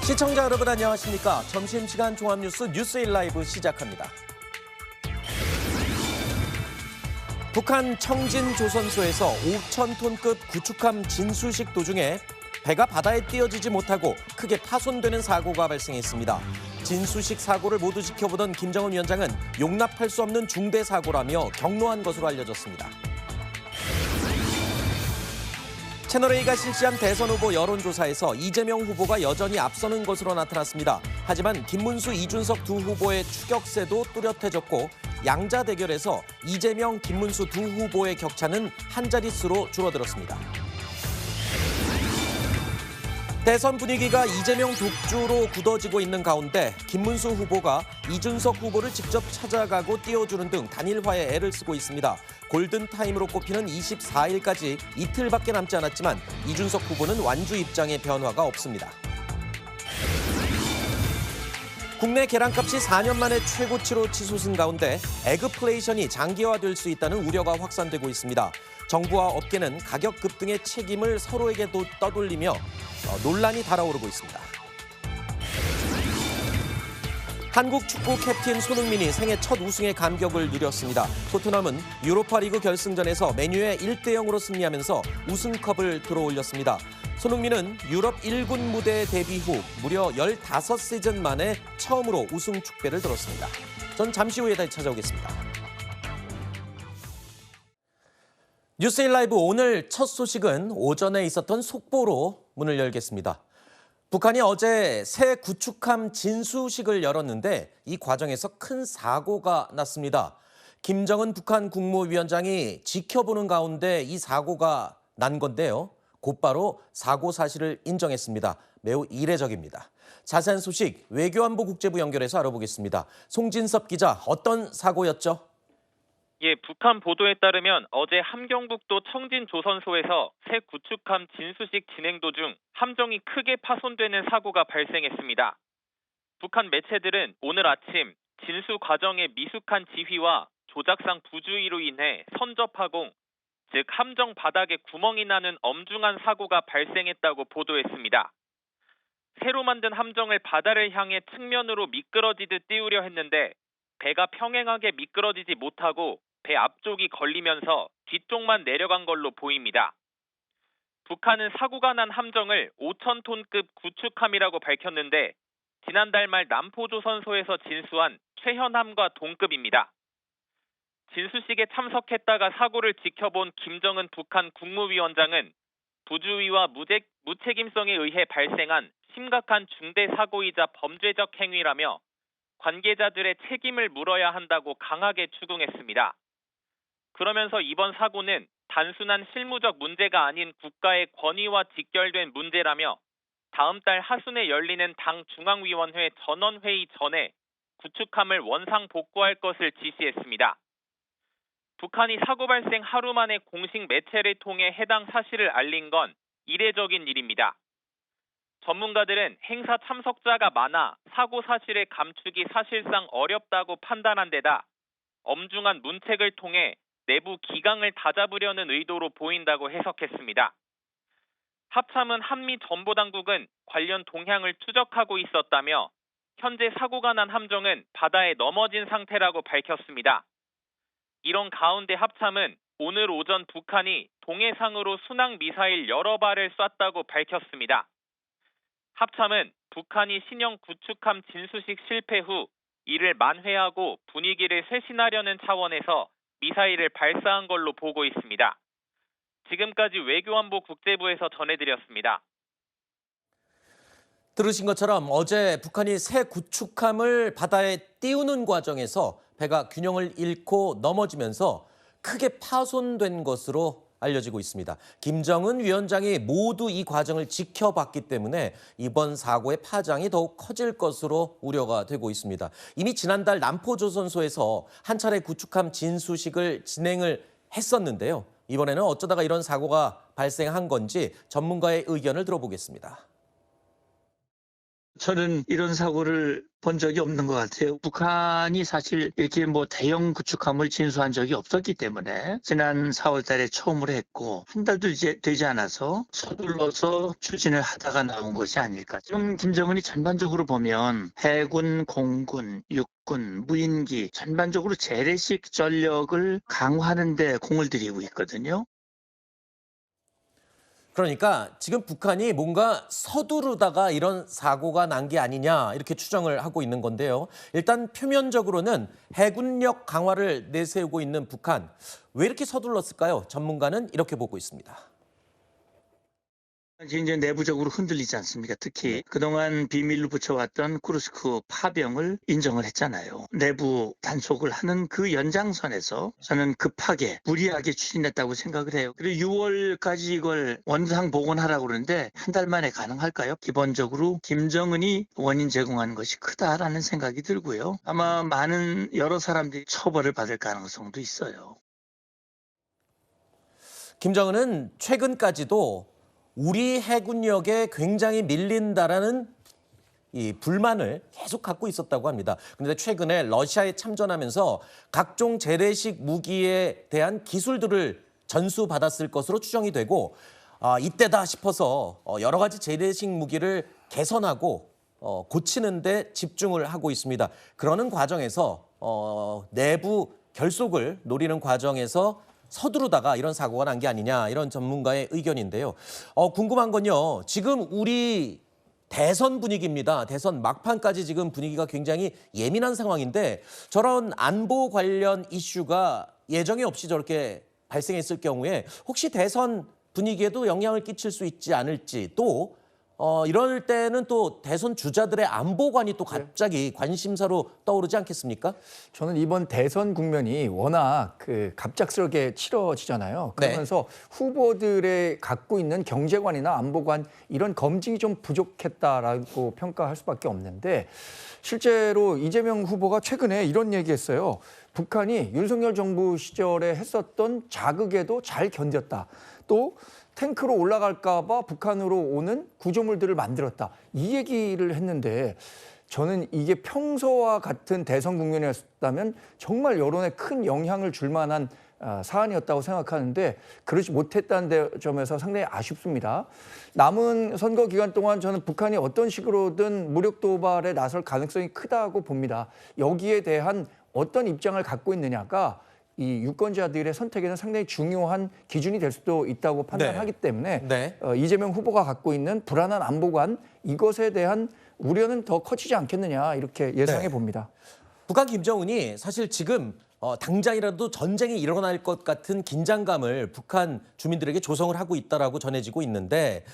시청자 여러분 안녕하십니까? 점심시간 종합뉴스 뉴스일 라이브 시작합니다. 북한 청진 조선소에서 5,000톤급 구축함 진수식 도중에 배가 바다에 띄어지지 못하고 크게 파손되는 사고가 발생했습니다. 진수식 사고를 모두 지켜보던 김정은 위원장은 용납할 수 없는 중대 사고라며 격노한 것으로 알려졌습니다. 채널A가 실시한 대선 후보 여론조사에서 이재명 후보가 여전히 앞서는 것으로 나타났습니다. 하지만 김문수, 이준석 두 후보의 추격세도 뚜렷해졌고 양자 대결에서 이재명, 김문수 두 후보의 격차는 한 자릿수로 줄어들었습니다. 대선 분위기가 이재명 독주로 굳어지고 있는 가운데 김문수 후보가 이준석 후보를 직접 찾아가고 띄워주는 등 단일화에 애를 쓰고 있습니다. 골든타임으로 꼽히는 24일까지 이틀밖에 남지 않았지만 이준석 후보는 완주 입장에 변화가 없습니다. 국내 계란값이 4년 만에 최고치로 치솟은 가운데 에그플레이션이 장기화될 수 있다는 우려가 확산되고 있습니다. 정부와 업계는 가격 급등의 책임을 서로에게 떠돌리며 논란이 달아오르고 있습니다. 한국 축구 캡틴 손흥민이 생애 첫 우승의 감격을 누렸습니다. 토트넘은 유로파리그 결승전에서 맨유에 1대0으로 승리하면서 우승컵을 들어올렸습니다. 손흥민은 유럽 1군 무대 데뷔 후 무려 15시즌 만에 처음으로 우승 축배를 들었습니다. 전 잠시 후에 다시 찾아오겠습니다. 뉴스일 라이브 오늘 첫 소식은 오전에 있었던 속보로 문을 열겠습니다. 북한이 어제 새 구축함 진수식을 열었는데 이 과정에서 큰 사고가 났습니다. 김정은 북한 국무위원장이 지켜보는 가운데 이 사고가 난 건데요. 곧바로 사고 사실을 인정했습니다. 매우 이례적입니다. 자세한 소식 외교안보 국제부 연결해서 알아보겠습니다. 송진섭 기자, 어떤 사고였죠? 북한 보도에 따르면 어제 함경북도 청진조선소에서 새 구축함 진수식 진행 도중 함정이 크게 파손되는 사고가 발생했습니다. 북한 매체들은 오늘 아침 진수 과정의 미숙한 지휘와 조작상 부주의로 인해 선접하공, 즉 함정 바닥에 구멍이 나는 엄중한 사고가 발생했다고 보도했습니다. 새로 만든 함정을 바다를 향해 측면으로 미끄러지듯 띄우려 했는데 배가 평행하게 미끄러지지 못하고 배 앞쪽이 걸리면서 뒤쪽만 내려간 걸로 보입니다. 북한은 사고가 난 함정을 5,000톤급 구축함이라고 밝혔는데 지난달 말 남포조선소에서 진수한 최현함과 동급입니다. 진수식에 참석했다가 사고를 지켜본 김정은 북한 국무위원장은 부주의와 무책임성에 의해 발생한 심각한 중대 사고이자 범죄적 행위라며 관계자들의 책임을 물어야 한다고 강하게 추궁했습니다. 그러면서 이번 사고는 단순한 실무적 문제가 아닌 국가의 권위와 직결된 문제라며 다음 달 하순에 열리는 당 중앙위원회 전원회의 전에 구축함을 원상 복구할 것을 지시했습니다. 북한이 사고 발생 하루 만에 공식 매체를 통해 해당 사실을 알린 건 이례적인 일입니다. 전문가들은 행사 참석자가 많아 사고 사실의 감축이 사실상 어렵다고 판단한 데다 엄중한 문책을 통해 내부 기강을 다잡으려는 의도로 보인다고 해석했습니다. 합참은 한미 정보당국은 관련 동향을 추적하고 있었다며 현재 사고가 난 함정은 바다에 넘어진 상태라고 밝혔습니다. 이런 가운데 합참은 오늘 오전 북한이 동해상으로 순항 미사일 여러 발을 쐈다고 밝혔습니다. 합참은 북한이 신형 구축함 진수식 실패 후 이를 만회하고 분위기를 쇄신하려는 차원에서 미사일을 발사한 걸로 보고 있습니다. 지금까지 외교안보 국제부에서 전해드렸습니다. 들으신 것처럼 어제 북한이 새 구축함을 바다에 띄우는 과정에서 배가 균형을 잃고 넘어지면서 크게 파손된 것으로 알려지고 있습니다. 김정은 위원장이 모두 이 과정을 지켜봤기 때문에 이번 사고의 파장이 더욱 커질 것으로 우려가 되고 있습니다. 이미 지난달 남포조선소에서 한 차례 구축함 진수식을 진행을 했었는데요. 이번에는 어쩌다가 이런 사고가 발생한 건지 전문가의 의견을 들어보겠습니다. 저는 이런 사고를 본 적이 없는 것 같아요. 북한이 사실 이렇게 뭐 대형 구축함을 진수한 적이 없었기 때문에 지난 4월 달에 처음으로 했고 한 달도 이제 되지 않아서 서둘러서 추진을 하다가 나온 것이 아닐까. 지금 김정은이 전반적으로 보면 해군, 공군, 육군, 무인기 전반적으로 재래식 전력을 강화하는 데 공을 들이고 있거든요. 그러니까 지금 북한이 뭔가 서두르다가 이런 사고가 난 게 아니냐 이렇게 추정을 하고 있는 건데요. 일단 표면적으로는 해군력 강화를 내세우고 있는 북한. 왜 이렇게 서둘렀을까요? 전문가는 이렇게 보고 있습니다. 이제 내부적으로 흔들리지 않습니까? 특히 그동안 비밀로 붙여왔던 쿠르스크 파병을 인정을 했잖아요. 내부 단속을 하는 그 연장선에서 저는 급하게 무리하게 추진했다고 생각을 해요. 그리고 6월까지 이걸 원상 복원하라고 그러는데 한 달 만에 가능할까요? 기본적으로 김정은이 원인 제공하는 것이 크다라는 생각이 들고요. 아마 많은 여러 사람들이 처벌을 받을 가능성도 있어요. 김정은은 최근까지도 우리 해군력에 굉장히 밀린다라는 이 불만을 계속 갖고 있었다고 합니다. 그런데 최근에 러시아에 참전하면서 각종 재래식 무기에 대한 기술들을 전수받았을 것으로 추정이 되고 이때다 싶어서 여러 가지 재래식 무기를 개선하고 고치는 데 집중을 하고 있습니다. 그러는 과정에서 내부 결속을 노리는 과정에서 서두르다가 이런 사고가 난 게 아니냐 이런 전문가의 의견인데요. 궁금한 건요. 지금 우리 대선 분위기입니다. 대선 막판까지 지금 분위기가 굉장히 예민한 상황인데 저런 안보 관련 이슈가 예정에 없이 저렇게 발생했을 경우에 혹시 대선 분위기에도 영향을 끼칠 수 있지 않을지 또 이럴 때는 또 대선 주자들의 안보관이 또 갑자기 관심사로 떠오르지 않겠습니까? 저는 이번 대선 국면이 워낙 갑작스럽게 치러지잖아요. 그러면서 후보들의 갖고 있는 경제관이나 안보관 이런 검증이 좀 부족했다라고 평가할 수밖에 없는데 실제로 이재명 후보가 최근에 이런 얘기했어요. 북한이 윤석열 정부 시절에 했었던 자극에도 잘 견뎠다. 또 탱크로 올라갈까 봐 북한으로 오는 구조물들을 만들었다. 이 얘기를 했는데 저는 이게 평소와 같은 대선 국면이었다면 정말 여론에 큰 영향을 줄 만한 사안이었다고 생각하는데 그러지 못했다는 점에서 상당히 아쉽습니다. 남은 선거 기간 동안 저는 북한이 어떤 식으로든 무력 도발에 나설 가능성이 크다고 봅니다. 여기에 대한 어떤 입장을 갖고 있느냐가 이 유권자들의 선택에는 상당히 중요한 기준이 될 수도 있다고 판단하기 때문에 이재명 후보가 갖고 있는 불안한 안보관 이것에 대한 우려는 더 커지지 않겠느냐 이렇게 예상해 봅니다. 북한 김정은이 사실 지금 당장이라도 전쟁이 일어날 것 같은 긴장감을 북한 주민들에게 조성을 하고 있다라고 전해지고 있는데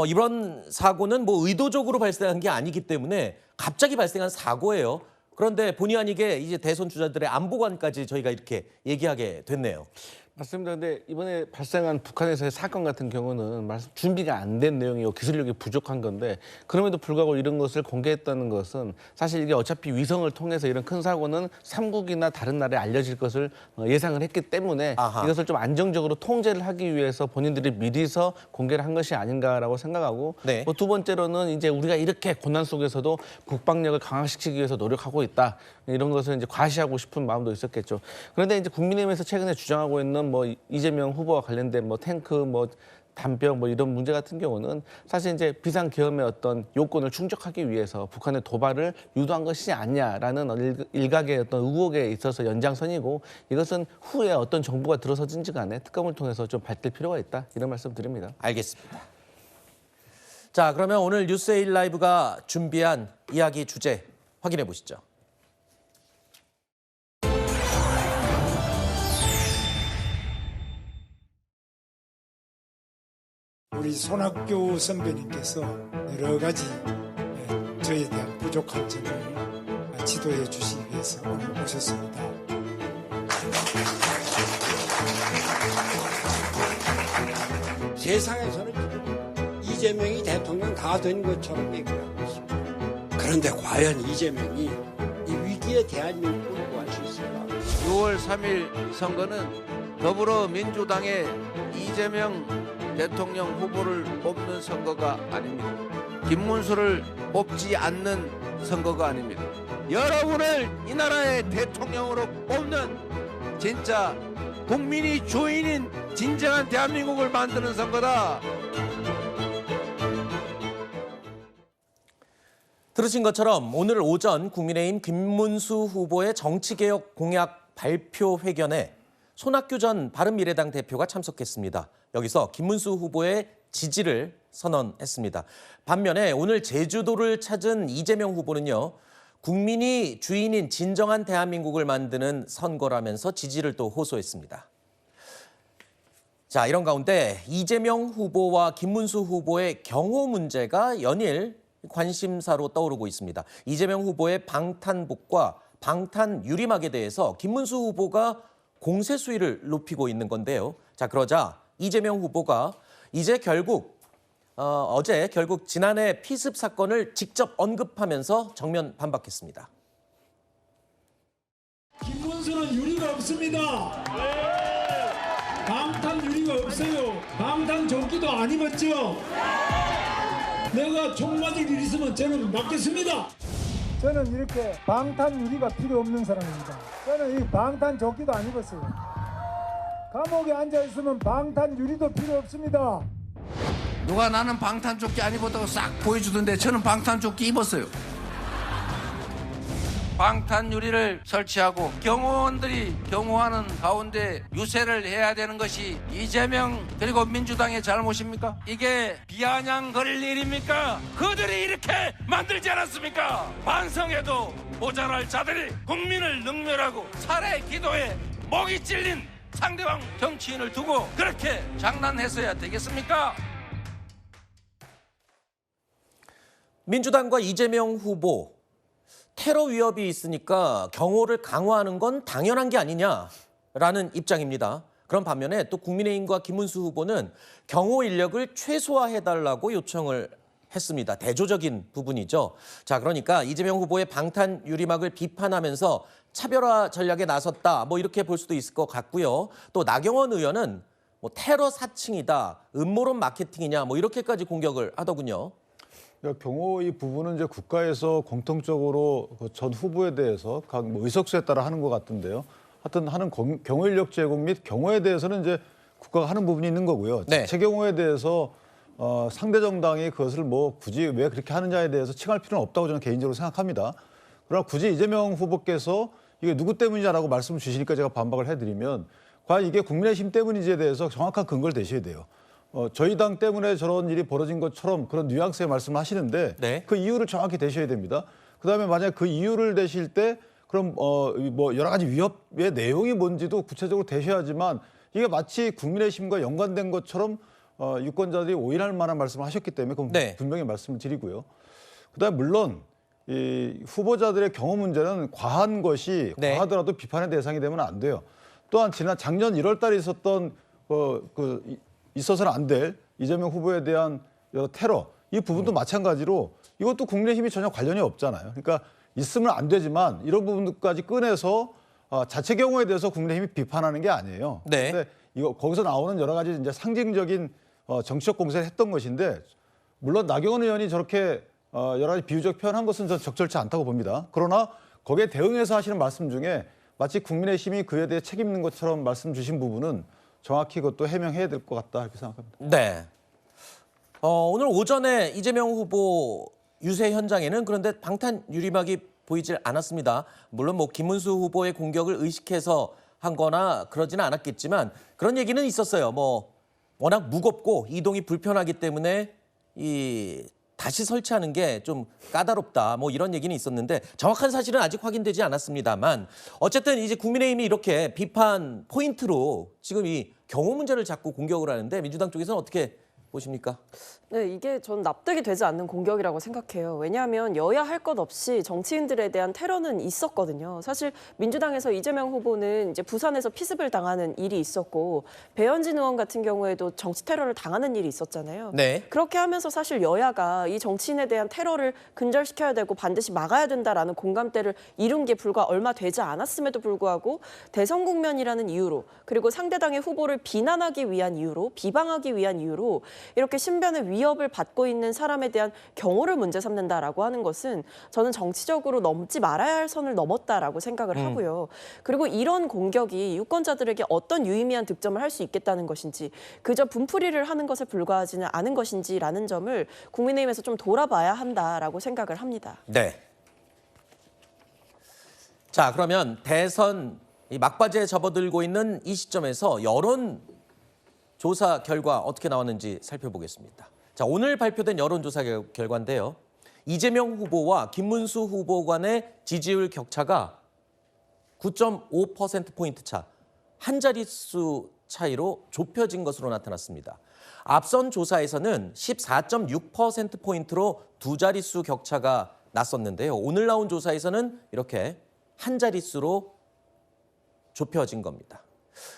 이번 사고는 뭐 의도적으로 발생한 게 아니기 때문에 갑자기 발생한 사고예요. 그런데 본의 아니게 이제 대선 주자들의 안보관까지 저희가 이렇게 얘기하게 됐네요. 맞습니다. 근데 이번에 발생한 북한에서의 사건 같은 경우는 준비가 안 된 내용이고 기술력이 부족한 건데 그럼에도 불구하고 이런 것을 공개했다는 것은 사실 이게 어차피 위성을 통해서 이런 큰 사고는 삼국이나 다른 나라에 알려질 것을 예상을 했기 때문에 이것을 좀 안정적으로 통제를 하기 위해서 본인들이 미리서 공개를 한 것이 아닌가라고 생각하고 두 번째로는 이제 우리가 이렇게 고난 속에서도 국방력을 강화시키기 위해서 노력하고 있다. 이런 것을 이제 과시하고 싶은 마음도 있었겠죠. 그런데 이제 국민의힘에서 최근에 주장하고 있는 뭐 이재명 후보와 관련된 뭐 탱크, 뭐 담벼 뭐 이런 문제 같은 경우는 사실 이제 비상계엄의 어떤 요건을 충족하기 위해서 북한의 도발을 유도한 것이 아니냐라는 일각의 어떤 의혹에 있어서 연장선이고 이것은 후에 어떤 정부가 들어서든지 간에 특검을 통해서 좀 밝힐 필요가 있다. 이런 말씀 드립니다. 알겠습니다. 자, 그러면 오늘 뉴스에일 라이브가 준비한 이야기 주제 확인해 보시죠. 우리 손학규 선배님께서 여러 가지 저에 대한 부족한 점을 지도해 주시기 위해서 오늘 오셨습니다. 세상에서는 지금 이재명이 대통령 다 된 것처럼 얘기하고 있습니다. 그런데 과연 이재명이 이 위기에 대한민국을 구할 수 있을까? 6월 3일 선거는 더불어민주당의 이재명 대통령 후보를 뽑는 선거가 아닙니다. 김문수를 뽑지 않는 선거가 아닙니다. 여러분을 이 나라의 대통령으로 뽑는 진짜 국민이 주인인 진정한 대한민국을 만드는 선거다. 들으신 것처럼 오늘 오전 국민의힘 김문수 후보의 정치개혁 공약 발표 회견에 손학규 전 바른미래당 대표가 참석했습니다. 여기서 김문수 후보의 지지를 선언했습니다. 반면에 오늘 제주도를 찾은 이재명 후보는요, 국민이 주인인 진정한 대한민국을 만드는 선거라면서 지지를 또 호소했습니다. 자, 이런 가운데 이재명 후보와 김문수 후보의 경호 문제가 연일 관심사로 떠오르고 있습니다. 이재명 후보의 방탄복과 방탄 유리막에 대해서 김문수 후보가 공세 수위를 높이고 있는 건데요. 자, 그러자 이재명 후보가 어제 결국 지난해 피습 사건을 직접 언급하면서 정면 반박했습니다. 김문수는 유리가 없습니다. 방탄 유리가 없어요. 방탄 조끼도 안 입었죠. 내가 총 맞을 일 있으면 저는 맞겠습니다. 저는 이렇게 방탄 유리가 필요 없는 사람입니다. 저는 이 방탄 조끼도 안 입었어요. 감옥에 앉아 있으면 방탄 유리도 필요 없습니다. 누가 나는 방탄조끼 안 입었다고 싹 보여주던데 저는 방탄조끼 입었어요. 방탄유리를 설치하고 경호원들이 경호하는 가운데 유세를 해야 되는 것이 이재명 그리고 민주당의 잘못입니까? 이게 비아냥거릴 일입니까? 그들이 이렇게 만들지 않았습니까? 반성해도 모자랄 자들이 국민을 능멸하고 살해 기도에 목이 찔린 상대방 정치인을 두고 그렇게 장난했어야 되겠습니까? 민주당과 이재명 후보, 테러 위협이 있으니까 경호를 강화하는 건 당연한 게 아니냐라는 입장입니다. 그런 반면에 또 국민의힘과 김문수 후보는 경호 인력을 최소화해달라고 요청을 했습니다. 대조적인 부분이죠. 자, 그러니까 이재명 후보의 방탄 유리막을 비판하면서 차별화 전략에 나섰다, 뭐 이렇게 볼 수도 있을 것 같고요. 또 나경원 의원은 뭐 테러 사칭이다, 음모론 마케팅이냐, 뭐 이렇게까지 공격을 하더군요. 경호 이 부분은 이제 국가에서 공통적으로 전 후보에 대해서 각 의석수에 따라 하는 것 같은데요. 하여튼 하는 경호 인력 제공 및 경호에 대해서는 이제 국가가 하는 부분이 있는 거고요. 네. 자체 경호에 대해서 상대 정당이 그것을 뭐 굳이 왜 그렇게 하느냐에 대해서 칭할 필요는 없다고 저는 개인적으로 생각합니다. 그러나 굳이 이재명 후보께서 이게 누구 때문이냐라고 말씀을 주시니까 제가 반박을 해드리면 과연 이게 국민의힘 때문인지에 대해서 정확한 근거를 대셔야 돼요. 저희 당 때문에 저런 일이 벌어진 것처럼 그런 뉘앙스의 말씀을 하시는데 네. 그 이유를 정확히 대셔야 됩니다. 그다음에 만약 그 이유를 대실 때 그럼 뭐 여러 가지 위협의 내용이 뭔지도 구체적으로 대셔야지만 이게 마치 국민의힘과 연관된 것처럼 유권자들이 오인할 만한 말씀을 하셨기 때문에 그건 네. 분명히 말씀을 드리고요. 그다음에 물론 이 후보자들의 경호 문제는 과한 것이 네. 과하더라도 비판의 대상이 되면 안 돼요. 또한 작년 1월 달에 있었던 있어서는 안 될 이재명 후보에 대한 여러 테러 이 부분도 마찬가지로 이것도 국민의힘이 전혀 관련이 없잖아요. 그러니까 있으면 안 되지만 이런 부분까지 꺼내서 자체 경호에 대해서 국민의힘이 비판하는 게 아니에요. 네. 근데 거기서 나오는 여러 가지 이제 상징적인 정치적 공세를 했던 것인데 물론 나경원 의원이 저렇게 여러 가지 비유적 표현한 것은 전 적절치 않다고 봅니다. 그러나 거기에 대응해서 하시는 말씀 중에 마치 국민의힘이 그에 대해 책임 있는 것처럼 말씀 주신 부분은 정확히 그것도 해명해야 될 것 같다 이렇게 생각합니다. 네. 오늘 오전에 이재명 후보 유세 현장에는 그런데 방탄 유리막이 보이질 않았습니다. 물론 뭐 김문수 후보의 공격을 의식해서 한 거나 그러지는 않았겠지만 그런 얘기는 있었어요. 뭐 워낙 무겁고 이동이 불편하기 때문에 다시 설치하는 게 좀 까다롭다, 뭐 이런 얘기는 있었는데 정확한 사실은 아직 확인되지 않았습니다만 어쨌든 이제 국민의힘이 이렇게 비판 포인트로 지금 이 경호 문제를 자꾸 공격을 하는데 민주당 쪽에서는 어떻게 보십니까? 네, 이게 전 납득이 되지 않는 공격이라고 생각해요. 왜냐하면 여야 할 것 없이 정치인들에 대한 테러는 있었거든요. 사실 민주당에서 이재명 후보는 이제 부산에서 피습을 당하는 일이 있었고 배현진 의원 같은 경우에도 정치 테러를 당하는 일이 있었잖아요. 네. 그렇게 하면서 사실 여야가 이 정치인에 대한 테러를 근절시켜야 되고 반드시 막아야 된다라는 공감대를 이룬 게 불과 얼마 되지 않았음에도 불구하고 대선 국면이라는 이유로 그리고 상대당의 후보를 비난하기 위한 이유로 비방하기 위한 이유로 이렇게 신변의 위협을 받고 있는 사람에 대한 경호를 문제 삼는다라고 하는 것은 저는 정치적으로 넘지 말아야 할 선을 넘었다라고 생각을 하고요. 그리고 이런 공격이 유권자들에게 어떤 유의미한 득점을 할 수 있겠다는 것인지 그저 분풀이를 하는 것에 불과하지는 않은 것인지라는 점을 국민의힘에서 좀 돌아봐야 한다라고 생각을 합니다. 네. 자, 그러면 대선 이 막바지에 접어들고 있는 이 시점에서 여론조사 결과 어떻게 나왔는지 살펴보겠습니다. 자, 오늘 발표된 여론조사 결과인데요. 이재명 후보와 김문수 후보 간의 지지율 격차가 9.5%포인트 차, 한 자릿수 차이로 좁혀진 것으로 나타났습니다. 앞선 조사에서는 14.6%포인트로 두 자릿수 격차가 났었는데요. 오늘 나온 조사에서는 이렇게 한 자릿수로 좁혀진 겁니다.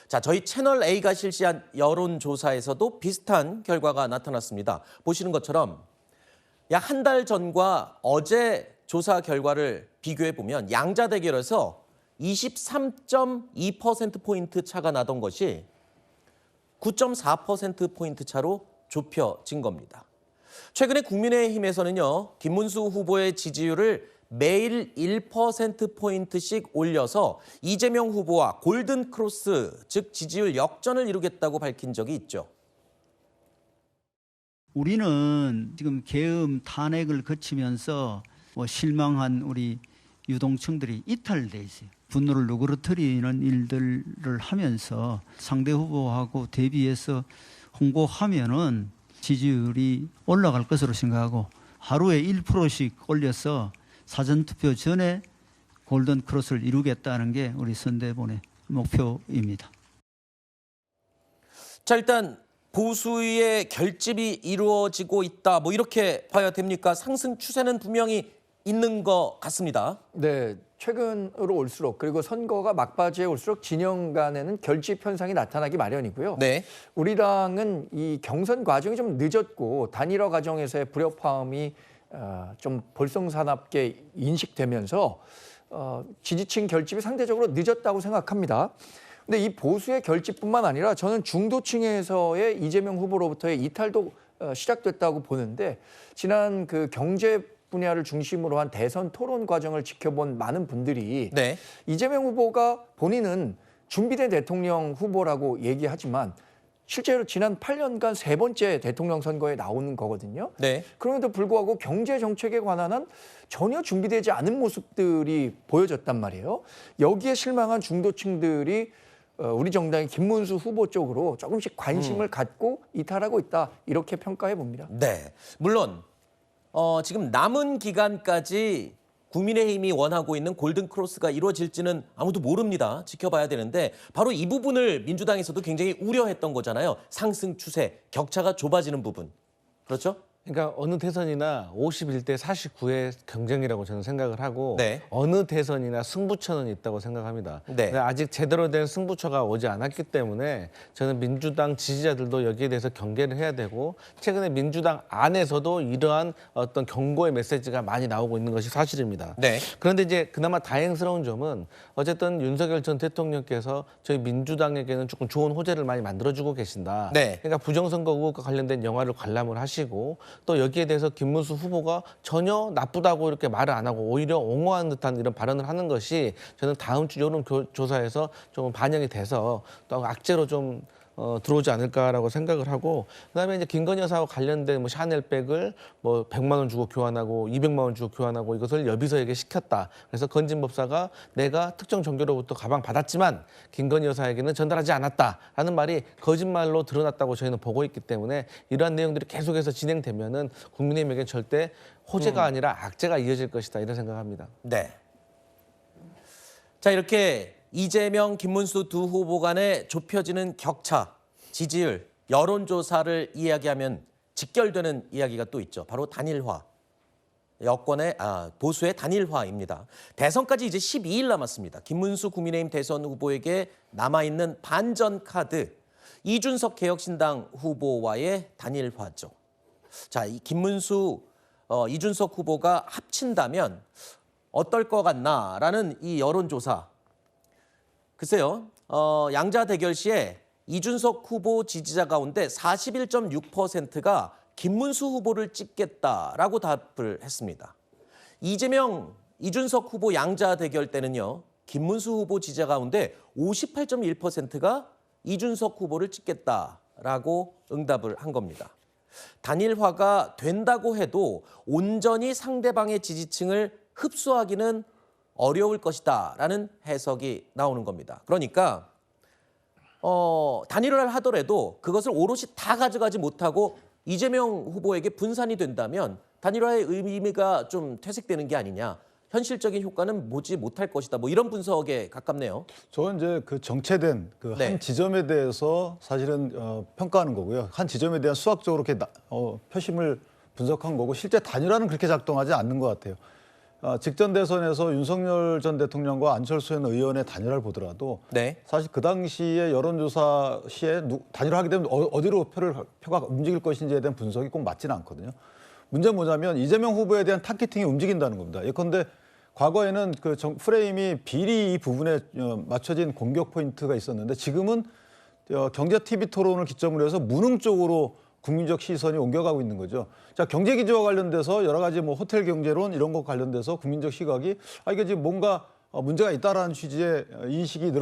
자, 저희 채널 A가 실시한 여론조사에서도 비슷한 결과가 나타났습니다. 보시는 것처럼 약 한 달 전과 어제 조사 결과를 비교해 보면 양자 대결에서 23.2%포인트 차가 나던 것이 9.4%포인트 차로 좁혀진 겁니다. 최근에 국민의힘에서는요, 김문수 후보의 지지율을 매일 1%포인트씩 올려서 이재명 후보와 골든 크로스, 즉 지지율 역전을 이루겠다고 밝힌 적이 있죠. 우리는 지금 계엄 탄핵을 거치면서 실망한 우리 유동층들이 이탈돼 있어요. 분노를 누그러뜨리는 일들을 하면서 상대 후보하고 대비해서 홍보하면은 지지율이 올라갈 것으로 생각하고 하루에 1%씩 올려서 사전투표 전에 골든 크로스를 이루겠다는 게 우리 선대본의 목표입니다. 자, 일단 보수의 결집이 이루어지고 있다. 뭐 이렇게 봐야 됩니까? 상승 추세는 분명히 있는 것 같습니다. 네, 최근으로 올수록 그리고 선거가 막바지에 올수록 진영 간에는 결집 현상이 나타나기 마련이고요. 네. 우리 당은 이 경선 과정이 좀 늦었고 단일화 과정에서의 불협화음이 좀 볼썽사납게 인식되면서 지지층 결집이 상대적으로 늦었다고 생각합니다. 근데 이 보수의 결집뿐만 아니라 저는 중도층에서의 이재명 후보로부터의 이탈도 시작됐다고 보는데 지난 그 경제 분야를 중심으로 한 대선 토론 과정을 지켜본 많은 분들이 네. 이재명 후보가 본인은 준비된 대통령 후보라고 얘기하지만 실제로 지난 8년간 세 번째 대통령 선거에 나오는 거거든요. 네. 그럼에도 불구하고 경제 정책에 관한 한 전혀 준비되지 않은 모습들이 보여졌단 말이에요. 여기에 실망한 중도층들이 우리 정당의 김문수 후보 쪽으로 조금씩 관심을 갖고 이탈하고 있다. 이렇게 평가해 봅니다. 네. 물론 지금 남은 기간까지 국민의힘이 원하고 있는 골든크로스가 이루어질지는 아무도 모릅니다. 지켜봐야 되는데 바로 이 부분을 민주당에서도 굉장히 우려했던 거잖아요. 상승 추세, 격차가 좁아지는 부분. 그렇죠? 그러니까 어느 대선이나 51대 49의 경쟁이라고 저는 생각을 하고 네. 어느 대선이나 승부처는 있다고 생각합니다. 네. 근데 아직 제대로 된 승부처가 오지 않았기 때문에 저는 민주당 지지자들도 여기에 대해서 경계를 해야 되고 최근에 민주당 안에서도 이러한 어떤 경고의 메시지가 많이 나오고 있는 것이 사실입니다. 네. 그런데 이제 그나마 다행스러운 점은 어쨌든 윤석열 전 대통령께서 저희 민주당에게는 조금 좋은 호재를 많이 만들어주고 계신다. 네. 그러니까 부정선거 의혹과 관련된 영화를 관람을 하시고 또 여기에 대해서 김문수 후보가 전혀 나쁘다고 이렇게 말을 안 하고 오히려 옹호하는 듯한 이런 발언을 하는 것이 저는 다음 주 여론조사에서 좀 반영이 돼서 또 악재로 좀 들어오지 않을까라고 생각을 하고 그다음에 이제 김건희 여사와 관련된 뭐 샤넬백을 뭐 100만 원 주고 교환하고 200만 원 주고 교환하고 이것을 여비서에게 시켰다. 그래서 건진법사가 내가 특정 종교로부터 가방 받았지만 김건희 여사에게는 전달하지 않았다라는 말이 거짓말로 드러났다고 저희는 보고 있기 때문에 이러한 내용들이 계속해서 진행되면은 국민의힘에게 절대 호재가 아니라 악재가 이어질 것이다 이런 생각합니다. 네. 자, 이렇게 이재명, 김문수 두 후보 간의 좁혀지는 격차, 지지율, 여론조사를 이야기하면 직결되는 이야기가 또 있죠. 바로 단일화. 보수의 단일화입니다. 대선까지 이제 12일 남았습니다. 김문수 국민의힘 대선 후보에게 남아있는 반전 카드, 이준석 개혁신당 후보와의 단일화죠. 자, 이 김문수, 이준석 후보가 합친다면 어떨 것 같나라는 이 여론조사. 글쎄요, 양자 대결 시에 이준석 후보 지지자 가운데 41.6%가 김문수 후보를 찍겠다라고 답을 했습니다. 이준석 후보 양자 대결 때는요. 김문수 후보 지지자 가운데 58.1%가 이준석 후보를 찍겠다라고 응답을 한 겁니다. 단일화가 된다고 해도 온전히 상대방의 지지층을 흡수하기는 어려울 것이다라는 해석이 나오는 겁니다. 그러니까 단일화를 하더라도 그것을 오롯이 다 가져가지 못하고 이재명 후보에게 분산이 된다면 단일화의 의미가 좀 퇴색되는 게 아니냐. 현실적인 효과는 보지 못할 것이다. 뭐 이런 분석에 가깝네요. 저는 이제 그 정체된 그 한 지점에 대해서 사실은 평가하는 거고요. 한 지점에 대한 수학적으로 이렇게 표심을 분석한 거고 실제 단일화는 그렇게 작동하지 않는 것 같아요. 직전 대선에서 윤석열 전 대통령과 안철수 전 의원의 단일화를 보더라도 사실 그 당시에 여론조사 시에 단일화하게 되면 어디로 표가 움직일 것인지에 대한 분석이 꼭 맞지는 않거든요. 문제는 뭐냐면 이재명 후보에 대한 타겟팅이 움직인다는 겁니다. 예컨대 과거에는 그 프레임이 비리 이 부분에 맞춰진 공격 포인트가 있었는데 지금은 경제 TV 토론을 기점으로 해서 무능 쪽으로 국민적 시선이 옮겨가고 있는 거죠. 자, 경제 기조와 관련돼서 여러 가지 뭐 호텔 경제론 이런 것 관련돼서 국민적 시각이 이게 지금 뭔가 문제가 있다라는 취지의 인식이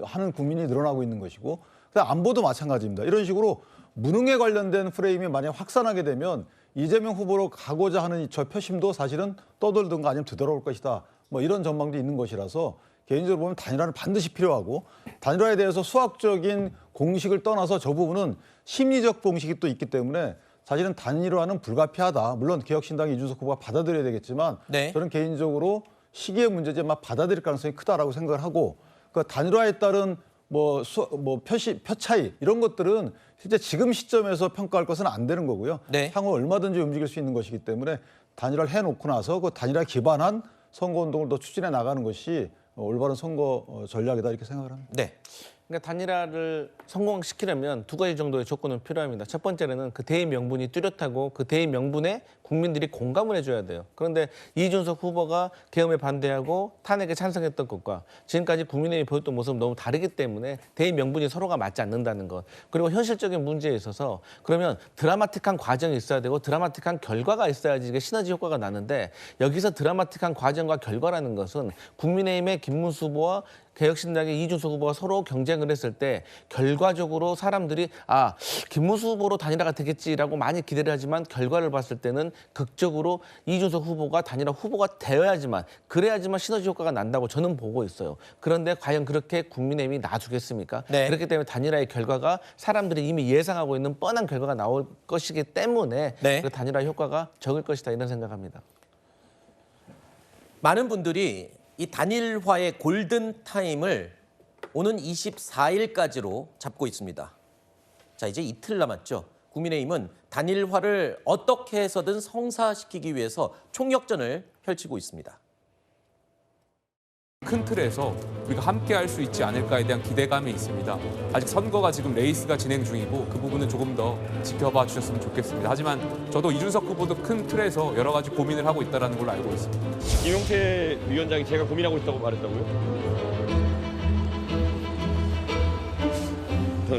하는 국민이 늘어나고 있는 것이고, 안보도 마찬가지입니다. 이런 식으로 무능에 관련된 프레임이 만약 확산하게 되면 이재명 후보로 가고자 하는 저 표심도 사실은 떠돌든가 아니면 되돌아올 것이다. 뭐 이런 전망도 있는 것이라서 개인적으로 보면 단일화는 반드시 필요하고, 단일화에 대해서 수학적인 공식을 떠나서 저 부분은 심리적 공식이 또 있기 때문에 사실은 단일화는 불가피하다. 물론 개혁신당의 이준석 후보가 받아들여야 되겠지만 저는 개인적으로 시기의 문제지만 받아들일 가능성이 크다라고 생각을 하고, 그 단일화에 따른 표 차이 이런 것들은 실제 지금 시점에서 평가할 것은 안 되는 거고요. 향후 얼마든지 움직일 수 있는 것이기 때문에 단일화를 해놓고 나서 그 단일화에 기반한 선거운동을 더 추진해 나가는 것이 올바른 선거 전략이다 이렇게 생각을 합니다. 그러니까 단일화를 성공시키려면 두 가지 정도의 조건은 필요합니다. 첫 번째는 그 대의 명분이 뚜렷하고 그 대의 명분에 국민들이 공감을 해줘야 돼요. 그런데 이준석 후보가 계엄에 반대하고 탄핵에 찬성했던 것과 지금까지 국민의힘이 보였던 모습은 너무 다르기 때문에 대의 명분이 서로가 맞지 않는다는 것. 그리고 현실적인 문제에 있어서 그러면 드라마틱한 과정이 있어야 되고 드라마틱한 결과가 있어야지 이게 시너지 효과가 나는데, 여기서 드라마틱한 과정과 결과라는 것은 국민의힘의 김문수 후보와 개혁신당의 이준석 후보가 서로 경쟁을 했을 때 결과적으로 사람들이 김문수 후보로 단일화가 되겠지라고 많이 기대를 하지만 결과를 봤을 때는 극적으로 이준석 후보가 단일화 후보가 되어야지만, 그래야지만 시너지 효과가 난다고 저는 보고 있어요. 그런데 과연 그렇게 국민의힘이 놔두겠습니까? 그렇기 때문에 단일화의 결과가 사람들이 이미 예상하고 있는 뻔한 결과가 나올 것이기 때문에 그 단일화 효과가 적을 것이다 이런 생각합니다. 많은 분들이 이 단일화의 골든타임을 오는 24일까지로 잡고 있습니다. 자, 이제 이틀 남았죠. 국민의힘은 단일화를 어떻게 해서든 성사시키기 위해서 총력전을 펼치고 있습니다. 큰 틀에서 우리가 함께 할 수 있지 않을까에 대한 기대감이 있습니다. 아직 선거가 지금 레이스가 진행 중이고 그 부분은 조금 더 지켜봐 주셨으면 좋겠습니다. 하지만 저도 이준석 후보도 큰 틀에서 여러 가지 고민을 하고 있다는 걸로 알고 있습니다. 김용태 위원장이 제가 고민하고 있다고 말했다고요?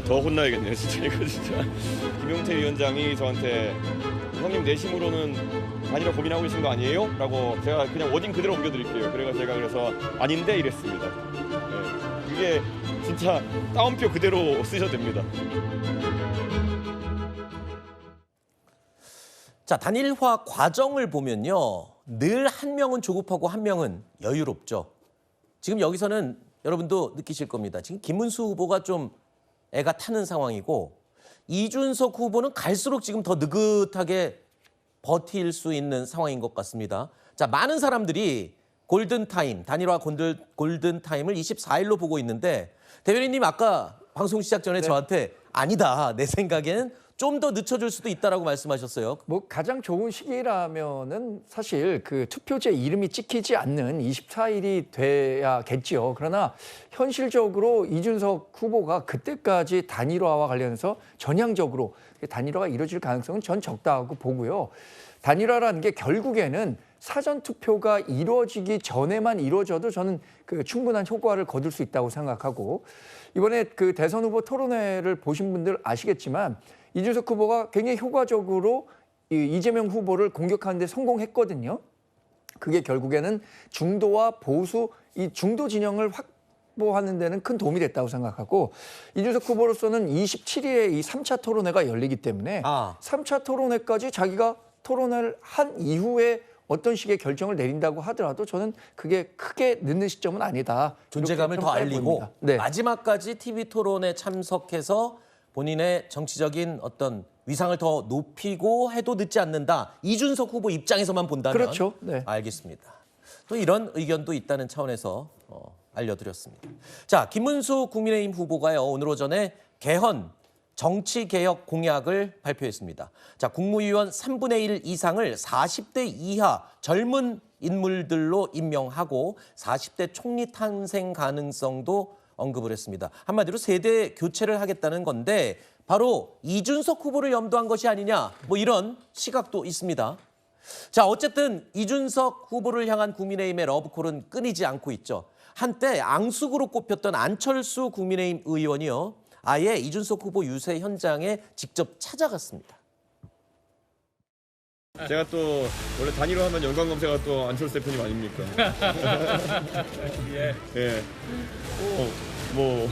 더 혼나야겠네요, 진짜 이거 진짜. 김용태 위원장이 저한테 형님 내심으로는 단일화 고민하고 계신 거 아니에요? 라고 제가 그냥 워딩 그대로 옮겨드릴게요. 제가 그래서 아닌데 이랬습니다. 이게 진짜 따옴표 그대로 쓰셔도 됩니다. 자, 단일화 과정을 보면요. 늘 한 명은 조급하고 한 명은 여유롭죠. 지금 여기서는 여러분도 느끼실 겁니다. 지금 김문수 후보가 좀 애가 타는 상황이고, 이준석 후보는 갈수록 지금 더 느긋하게 버틸 수 있는 상황인 것 같습니다. 자, 많은 사람들이 골든타임, 단일화 골든타임을 24일로 보고 있는데, 대변인님 아까 방송 시작 전에 저한테 아니다, 내 생각에는 좀 더 늦춰줄 수도 있다라고 말씀하셨어요. 뭐 가장 좋은 시기라면은 사실 그 투표지에 이름이 찍히지 않는 24일이 돼야겠지요. 그러나 현실적으로 이준석 후보가 그때까지 단일화와 관련해서 전향적으로 단일화가 이루어질 가능성은 전 적다고 보고요. 단일화라는 게 결국에는 사전 투표가 이루어지기 전에만 이루어져도 저는 그 충분한 효과를 거둘 수 있다고 생각하고 이번에 그 대선 후보 토론회를 보신 분들 아시겠지만 이준석 후보가 굉장히 효과적으로 이재명 후보를 공격하는 데 성공했거든요. 그게 결국에는 중도와 보수 이 중도 진영을 확보하는 데는 큰 도움이 됐다고 생각하고 이준석 후보로서는 27일에 이 3차 토론회가 열리기 때문에 3차 토론회까지 자기가 토론을 한 이후에 어떤 식의 결정을 내린다고 하더라도 저는 그게 크게 늦는 시점은 아니다. 존재감을 더 알리고 마지막까지 TV 토론에 참석해서 본인의 정치적인 어떤 위상을 더 높이고 해도 늦지 않는다. 이준석 후보 입장에서만 본다면 그렇죠. 네. 알겠습니다. 또 이런 의견도 있다는 차원에서 알려드렸습니다. 자, 김문수 국민의힘 후보가요. 오늘 오전에 개헌 정치개혁 공약을 발표했습니다. 자, 국무위원 3분의 1 이상을 40대 이하 젊은 인물들로 임명하고 40대 총리 탄생 가능성도 언급을 했습니다. 한마디로 세대 교체를 하겠다는 건데 바로 이준석 후보를 염두한 것이 아니냐 뭐 이런 시각도 있습니다. 자, 어쨌든 이준석 후보를 향한 국민의힘의 러브콜은 끊이지 않고 있죠. 한때 앙숙으로 꼽혔던 안철수 국민의힘 의원이요. 아예 이준석 후보 유세 현장에 직접 찾아갔습니다. 제가 또 원래 단일화 하면 연관 검색가 또 안철수 대표님 아닙니까? 예. 예. 뭐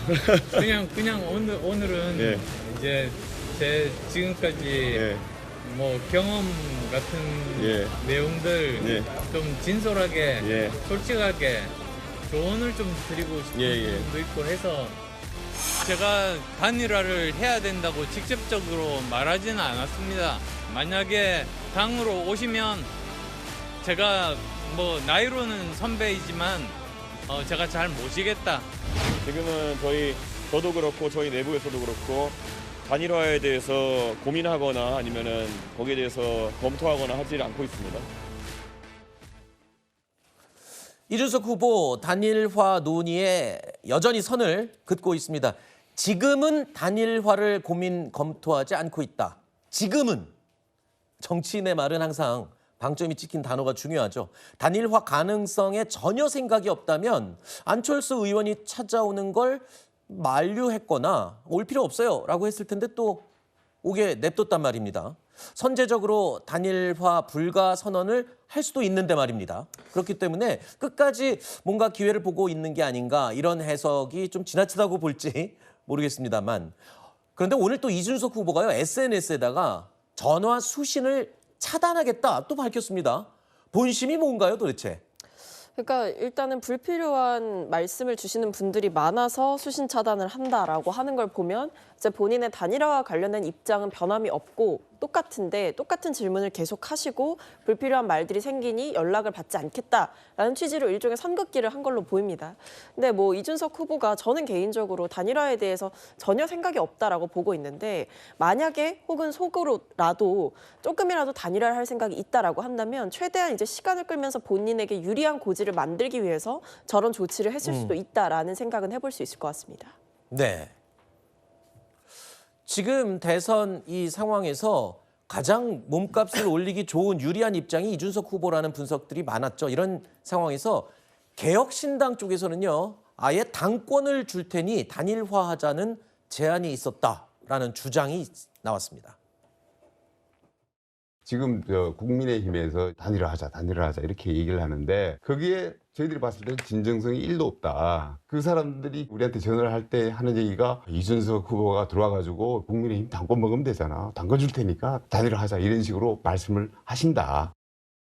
그냥 오늘은 예. 이제 제 지금까지 뭐 경험 같은 내용들 좀 진솔하게 솔직하게 조언을 좀 드리고 싶은 부분도 있고 해서 제가 단일화를 해야 된다고 직접적으로 말하지는 않았습니다. 만약에 당으로 오시면 제가 뭐 나이로는 선배이지만 제가 잘 모시겠다. 지금은 저도 그렇고 저희 내부에서도 그렇고 단일화에 대해서 고민하거나 아니면은 거기에 대해서 검토하거나 하지 않고 있습니다. 이준석 후보 단일화 논의에 여전히 선을 긋고 있습니다. 지금은 단일화를 고민 검토하지 않고 있다. 지금은. 정치인의 말은 항상 방점이 찍힌 단어가 중요하죠. 단일화 가능성에 전혀 생각이 없다면 안철수 의원이 찾아오는 걸 만류했거나 올 필요 없어요 라고 했을 텐데 또 오게 냅뒀단 말입니다. 선제적으로 단일화 불가 선언을 할 수도 있는데 말입니다. 그렇기 때문에 끝까지 뭔가 기회를 보고 있는 게 아닌가 이런 해석이 좀 지나치다고 볼지 모르겠습니다만 그런데 오늘 또 이준석 후보가요 SNS에다가 전화 수신을 차단하겠다 또 밝혔습니다. 본심이 뭔가요 도대체? 그러니까 일단은 불필요한 말씀을 주시는 분들이 많아서 수신 차단을 한다라고 하는 걸 보면 이제 본인의 단일화와 관련된 입장은 변함이 없고 똑같은데 똑같은 질문을 계속 하시고 불필요한 말들이 생기니 연락을 받지 않겠다라는 취지로 일종의 선긋기를 한 걸로 보입니다. 근데 뭐 이준석 후보가 저는 개인적으로 단일화에 대해서 전혀 생각이 없다라고 보고 있는데 만약에 혹은 속으로라도 조금이라도 단일화를 할 생각이 있다라고 한다면 최대한 이제 시간을 끌면서 본인에게 유리한 고지를 만들기 위해서 저런 조치를 했을 수도 있다라는 생각은 해볼 수 있을 것 같습니다. 네. 지금 대선 이 상황에서 가장 몸값을 올리기 좋은 유리한 입장이 이준석 후보라는 분석들이 많았죠. 이런 상황에서 개혁신당 쪽에서는요. 아예 당권을 줄 테니 단일화하자는 제안이 있었다라는 주장이 나왔습니다. 지금 국민의힘에서 단일화하자 이렇게 얘기를 하는데 거기에 저희들이 봤을 때 진정성이 1도 없다. 그 사람들이 우리한테 전화를 할 때 하는 얘기가 이준석 후보가 들어와가지고 국민의힘 당권 먹으면 되잖아. 당권 줄 테니까 단일화하자 이런 식으로 말씀을 하신다.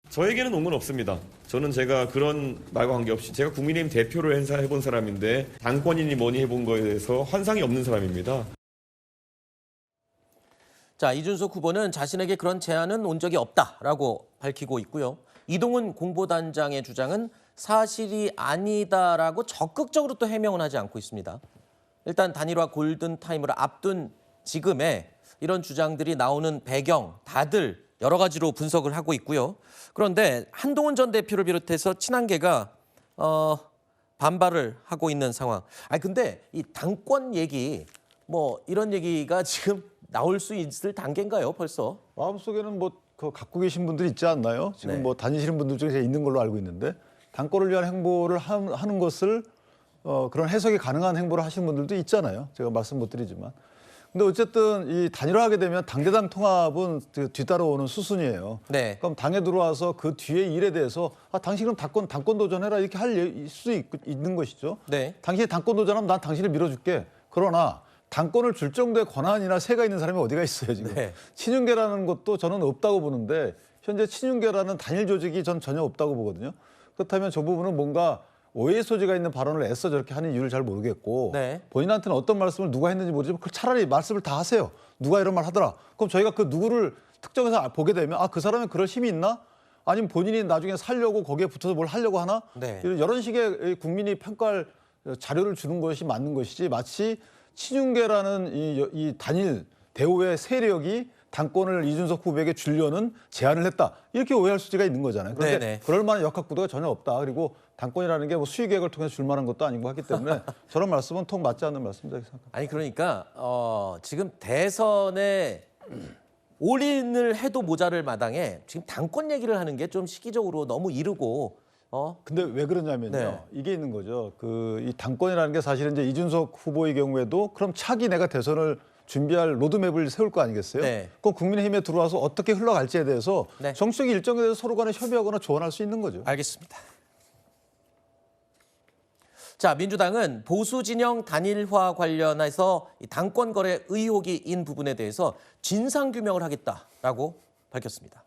저에게는 옹은 없습니다. 저는 제가 그런 말과 관계없이 제가 국민의힘 대표를 해본 사람인데 당권이니 뭐니 해본 거에 대해서 환상이 없는 사람입니다. 자, 이준석 후보는 자신에게 그런 제안은 온 적이 없다라고 밝히고 있고요. 이동훈 공보단장의 주장은 사실이 아니다라고 적극적으로 또 해명은 하지 않고 있습니다. 일단 단일화 골든타임을 앞둔 지금에 이런 주장들이 나오는 배경 다들 여러 가지로 분석을 하고 있고요. 그런데 한동훈 전 대표를 비롯해서 친한계가 반발을 하고 있는 상황. 근데 이 당권 얘기 뭐 이런 얘기가 지금 나올 수 있을 단계인가요, 벌써? 마음속에는 뭐 그 갖고 계신 분들이 있지 않나요? 지금 네. 뭐 다니시는 분들 중에 있는 걸로 알고 있는데 당권을 위한 행보를 하는 것을 그런 해석이 가능한 행보를 하시는 분들도 있잖아요. 제가 말씀 못 드리지만. 근데 어쨌든 이 단일화하게 되면 당대당 통합은 뒤따라오는 수순이에요. 네. 그럼 당에 들어와서 그 뒤에 일에 대해서 당신은 당권 도전해라 이렇게 할 수 있는 것이죠. 네. 당신이 당권 도전하면 난 당신을 밀어줄게. 그러나 당권을 줄 정도의 권한이나 세가 있는 사람이 어디가 있어요 지금. 네. 친윤계라는 것도 저는 없다고 보는데 현재 친윤계라는 단일 조직이 전 전혀 없다고 보거든요. 그렇다면 저 부분은 뭔가 오해의 소지가 있는 발언을 애써 저렇게 하는 이유를 잘 모르겠고 네. 본인한테는 어떤 말씀을 누가 했는지 모르지만 차라리 말씀을 다 하세요. 누가 이런 말 하더라. 그럼 저희가 그 누구를 특정해서 보게 되면 그 사람이 그럴 힘이 있나? 아니면 본인이 나중에 살려고 거기에 붙어서 뭘 하려고 하나? 네. 이런 식의 국민이 평가할 자료를 주는 것이 맞는 것이지 마치 친윤계라는 이 단일 대우의 세력이 당권을 이준석 후보에게 주려는 제안을 했다. 이렇게 오해할 수가 있는 거잖아요. 그런데 네네. 그럴 만한 역학구도가 전혀 없다. 그리고 당권이라는 게 뭐 수의계획을 통해서 줄 만한 것도 아니고 하기 때문에 저런 말씀은 통 맞지 않는 말씀이라고 생각합니다. 아니 그러니까 지금 대선에 올인을 해도 모자랄 마당에 지금 당권 얘기를 하는 게 좀 시기적으로 너무 이르고 근데 왜 그러냐면요. 네. 이게 있는 거죠. 이 당권이라는 게 사실은 이제 이준석 후보의 경우에도 그럼 차기 내가 대선을 준비할 로드맵을 세울 거 아니겠어요? 네. 그럼 국민의힘에 들어와서 어떻게 흘러갈지에 대해서 네. 정치적 일정에 대해서 서로 간에 협의하거나 조언할 수 있는 거죠. 알겠습니다. 자, 민주당은 보수 진영 단일화 관련해서 이 당권 거래 의혹이 인 부분에 대해서 진상 규명을 하겠다라고 밝혔습니다.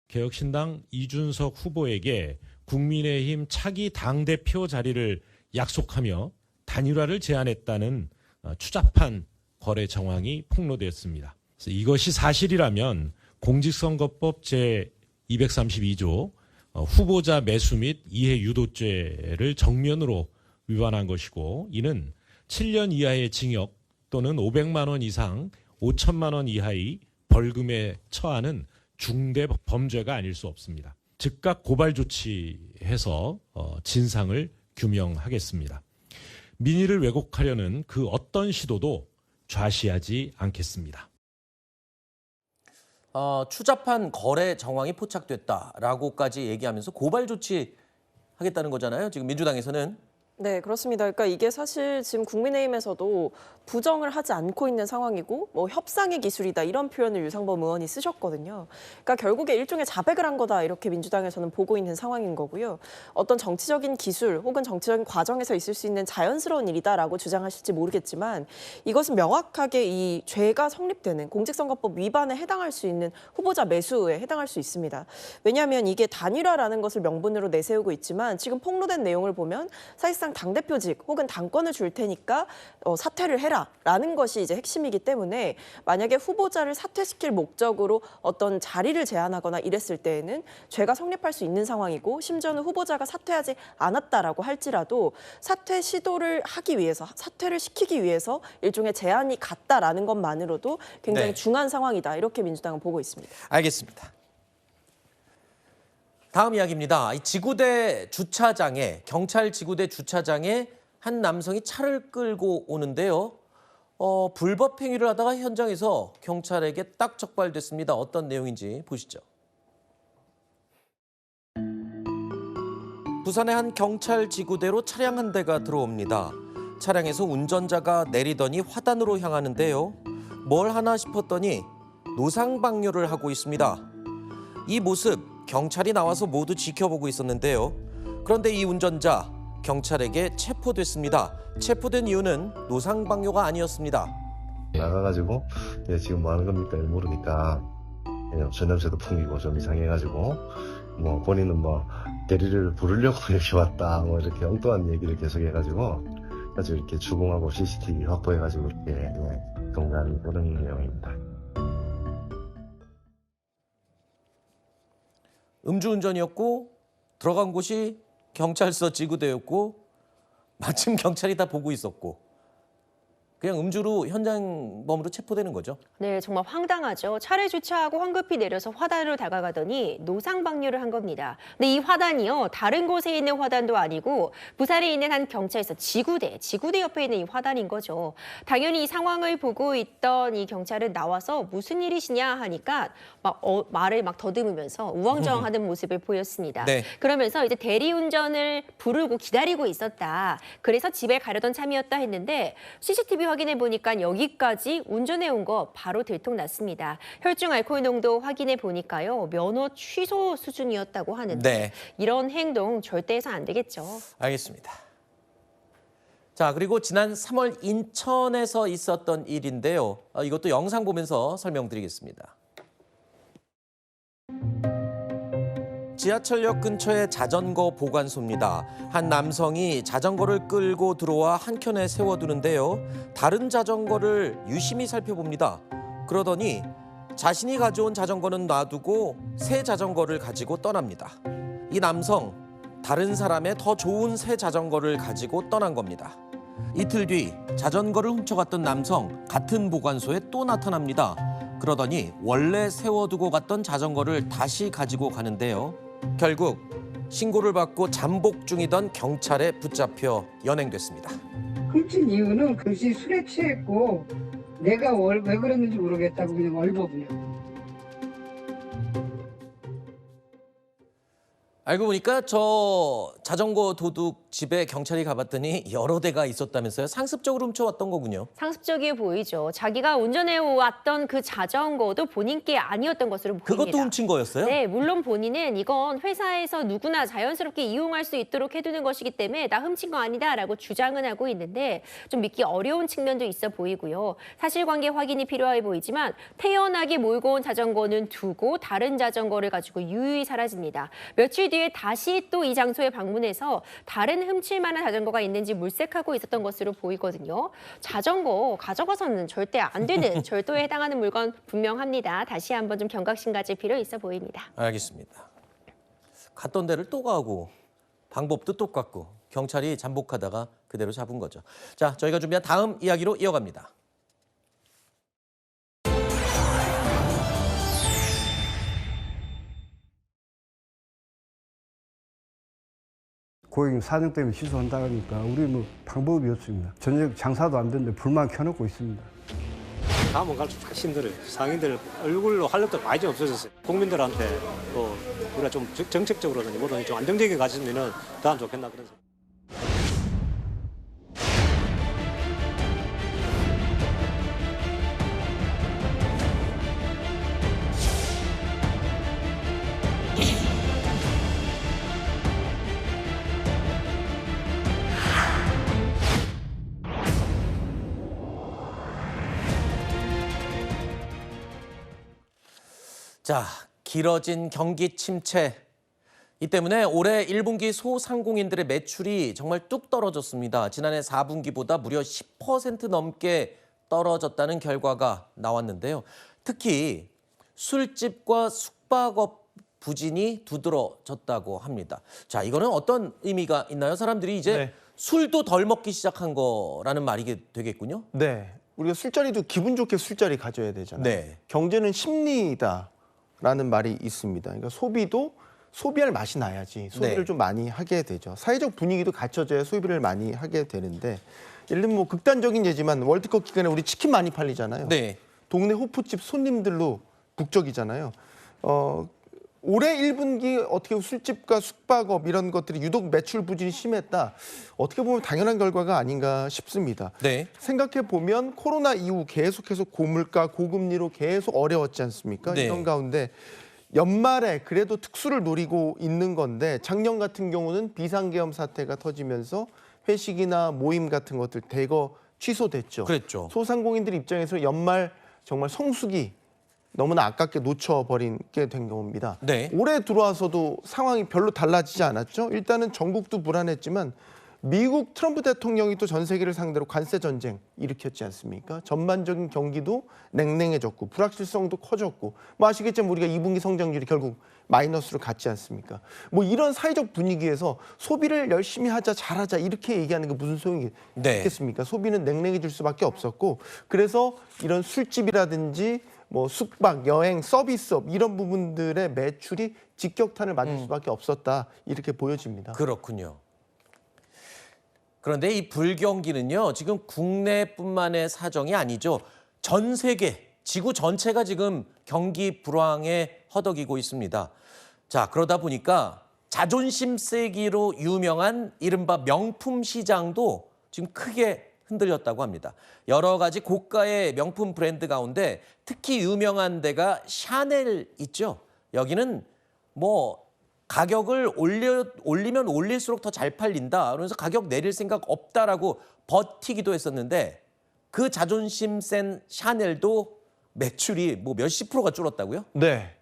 개혁신당 이준석 후보에게 국민의힘 차기 당대표 자리를 약속하며 단일화를 제안했다는 추잡한 거래 정황이 폭로되었습니다. 그래서 이것이 사실이라면 공직선거법 제232조 후보자 매수 및 이해 유도죄를 정면으로 위반한 것이고 이는 7년 이하의 징역 또는 500만 원 이상 5천만 원 이하의 벌금에 처하는 중대 범죄가 아닐 수 없습니다. 즉각 고발 조치해서 진상을 규명하겠습니다. 민의를 왜곡하려는 그 어떤 시도도 좌시하지 않겠습니다. 추잡한 거래 정황이 포착됐다라고까지 얘기하면서 고발 조치하겠다는 거잖아요. 지금 민주당에서는. 네, 그렇습니다. 그러니까 이게 사실 지금 국민의힘에서도 부정을 하지 않고 있는 상황이고 뭐 협상의 기술이다 이런 표현을 유상범 의원이 쓰셨거든요. 그러니까 결국에 일종의 자백을 한 거다 이렇게 민주당에서는 보고 있는 상황인 거고요. 어떤 정치적인 기술 혹은 정치적인 과정에서 있을 수 있는 자연스러운 일이다라고 주장하실지 모르겠지만 이것은 명확하게 이 죄가 성립되는 공직선거법 위반에 해당할 수 있는 후보자 매수에 해당할 수 있습니다. 왜냐하면 이게 단일화라는 것을 명분으로 내세우고 있지만 지금 폭로된 내용을 보면 사실상 당대표직 혹은 당권을 줄 테니까 사퇴를 해라라는 것이 이제 핵심이기 때문에 만약에 후보자를 사퇴시킬 목적으로 어떤 자리를 제안하거나 이랬을 때에는 죄가 성립할 수 있는 상황이고 심지어는 후보자가 사퇴하지 않았다라고 할지라도 사퇴 시도를 하기 위해서 사퇴를 시키기 위해서 일종의 제안이 갔다라는 것만으로도 굉장히 네. 중한 상황이다 이렇게 민주당은 보고 있습니다. 알겠습니다. 다음 이야기입니다. 이 지구대 주차장에 경찰 지구대 주차장에 한 남성이 차를 끌고 오는데요. 불법 행위를 하다가 현장에서 경찰에게 딱 적발됐습니다. 어떤 내용인지 보시죠. 부산의 한 경찰 지구대로 차량 한 대가 들어옵니다. 차량에서 운전자가 내리더니 화단으로 향하는데요. 뭘 하나 싶었더니 노상방뇨를 하고 있습니다. 이 모습 경찰이 나와서 모두 지켜보고 있었는데요. 그런데 이 운전자 경찰에게 체포됐습니다. 체포된 이유는 노상방뇨가 아니었습니다. 나가가지고 지금 뭐 하는 겁니까 모르니까 그냥 전염새도 풍기고 좀 이상해가지고 뭐 본인은 뭐 대리를 부르려고 이렇게 왔다 뭐 이렇게 엉뚱한 얘기를 계속 해가지고 아주 이렇게 주공하고 CCTV 확보해가지고 이렇게 동간 그런 내용입니다. 음주운전이었고 들어간 곳이 경찰서 지구대였고 마침 경찰이 다 보고 있었고 그냥 음주로 현장범으로 체포되는 거죠. 네, 정말 황당하죠. 차를 주차하고 황급히 내려서 화단으로 다가가더니 노상방뇨를 한 겁니다. 근데 이 화단이요, 다른 곳에 있는 화단도 아니고 부산에 있는 한 경찰서 지구대 옆에 있는 이 화단인 거죠. 당연히 이 상황을 보고 있던 이 경찰은 나와서 무슨 일이시냐 하니까 말을 더듬으면서 우왕좌왕하는 모습을 보였습니다. 네. 그러면서 이제 대리운전을 부르고 기다리고 있었다. 그래서 집에 가려던 참이었다 했는데 CCTV 확인해 보니까 여기까지 운전해 온 거 바로 들통났습니다. 혈중 알코올 농도 확인해 보니까요. 면허 취소 수준이었다고 하는데 네. 이런 행동 절대 해서 안 되겠죠. 알겠습니다. 자, 그리고 지난 3월 인천에서 있었던 일인데요. 이것도 영상 보면서 설명드리겠습니다. 지하철역 근처의 자전거 보관소입니다. 한 남성이 자전거를 끌고 들어와 한켠에 세워두는데요. 다른 자전거를 유심히 살펴봅니다. 그러더니 자신이 가져온 자전거는 놔두고 새 자전거를 가지고 떠납니다. 이 남성, 다른 사람의 더 좋은 새 자전거를 가지고 떠난 겁니다. 이틀 뒤 자전거를 훔쳐갔던 남성, 같은 보관소에 또 나타납니다. 그러더니 원래 세워두고 갔던 자전거를 다시 가지고 가는데요. 결국 신고를 받고 잠복 중이던 경찰에 붙잡혀 연행됐습니다. 훔친 이유는 글씨 술에 취했고 내가 왜 그랬는지 모르겠다고 그냥 얼버무려. 알고 보니까 저 자전거 도둑 집에 경찰이 가봤더니 여러 대가 있었다면서요. 상습적으로 훔쳐왔던 거군요. 상습적이어 보이죠. 자기가 운전해 왔던 그 자전거도 본인께 아니었던 것으로 보입니다. 그것도 훔친 거였어요? 네, 물론 본인은 이건 회사에서 누구나 자연스럽게 이용할 수 있도록 해두는 것이기 때문에 나 훔친 거 아니다라고 주장은 하고 있는데 좀 믿기 어려운 측면도 있어 보이고요. 사실관계 확인이 필요해 보이지만 태연하게 몰고 온 자전거는 두고 다른 자전거를 가지고 유유히 사라집니다. 며칠 뒤에 다시 또 이 장소에 방문해서 다른 훔칠 만한 자전거가 있는지 물색하고 있었던 것으로 보이거든요. 자전거 가져가서는 절대 안 되는 절도에 해당하는 물건 분명합니다. 다시 한번 좀 경각심 가질 필요 있어 보입니다. 알겠습니다. 갔던 데를 또 가고 방법도 똑같고 경찰이 잠복하다가 그대로 잡은 거죠. 자, 저희가 준비한 다음 이야기로 이어갑니다. 고객님 사정 때문에 취소한다니까 우리 뭐 방법이 없습니다. 저녁 장사도 안 되는데 불만 켜놓고 있습니다. 가면 갈수록 힘들어요. 상인들 얼굴로 활력도 많이 좀 없어졌어요. 국민들한테 또 우리가 좀 정책적으로든지 뭐든 좀 안정적이게 가시면은 더 하면 좋겠나 그런 생각. 자, 길어진 경기 침체. 이 때문에 올해 1분기 소상공인들의 매출이 정말 뚝 떨어졌습니다. 지난해 4분기보다 무려 10% 넘게 떨어졌다는 결과가 나왔는데요. 특히 술집과 숙박업 부진이 두드러졌다고 합니다. 자, 이거는 어떤 의미가 있나요? 사람들이 이제 술도 덜 먹기 시작한 거라는 말이 되겠군요. 네, 우리가 술자리도 기분 좋게 술자리 가져야 되잖아요. 네. 경제는 심리다라는 말이 있습니다. 그러니까 소비도 소비할 맛이 나야지 소비를 좀 많이 하게 되죠. 사회적 분위기도 갖춰져야 소비를 많이 하게 되는데 예를 들면 뭐 극단적인 예지만 월드컵 기간에 우리 치킨 많이 팔리잖아요. 네. 동네 호프집 손님들로 북적이잖아요. 올해 1분기 어떻게 술집과 숙박업 이런 것들이 유독 매출 부진이 심했다. 어떻게 보면 당연한 결과가 아닌가 싶습니다. 네. 생각해 보면 코로나 이후 계속해서 고물가, 고금리로 계속 어려웠지 않습니까? 네. 이런 가운데 연말에 그래도 특수를 노리고 있는 건데 작년 같은 경우는 비상계엄 사태가 터지면서 회식이나 모임 같은 것들 대거 취소됐죠. 그랬죠. 소상공인들 입장에서 연말 정말 성수기 너무나 아깝게 놓쳐버리게 된 겁니다. 네. 올해 들어와서도 상황이 별로 달라지지 않았죠. 일단은 전국도 불안했지만 미국 트럼프 대통령이 또 전 세계를 상대로 관세 전쟁 일으켰지 않습니까? 전반적인 경기도 냉랭해졌고 불확실성도 커졌고 뭐 아시겠지만 우리가 2분기 성장률이 결국 마이너스로 갔지 않습니까? 뭐 이런 사회적 분위기에서 소비를 열심히 하자 잘하자 이렇게 얘기하는 게 무슨 소용이 있겠습니까? 소비는 냉랭해질 수밖에 없었고 그래서 이런 술집이라든지 뭐 숙박, 여행, 서비스업 이런 부분들의 매출이 직격탄을 맞을 수밖에 없었다 이렇게 보여집니다. 그렇군요. 그런데 이 불경기는요, 지금 국내뿐만의 사정이 아니죠. 전 세계, 지구 전체가 지금 경기 불황에 허덕이고 있습니다. 자, 그러다 보니까 자존심 세기로 유명한 이른바 명품 시장도 지금 크게 흔들렸다고 합니다. 여러 가지 고가의 명품 브랜드 가운데 특히 유명한 데가 샤넬 있죠. 여기는 뭐 가격을 올리면 올릴수록 더 잘 팔린다. 그러면서 가격 내릴 생각 없다라고 버티기도 했었는데 그 자존심 센 샤넬도 매출이 뭐 몇십 프로가 줄었다고요? 네.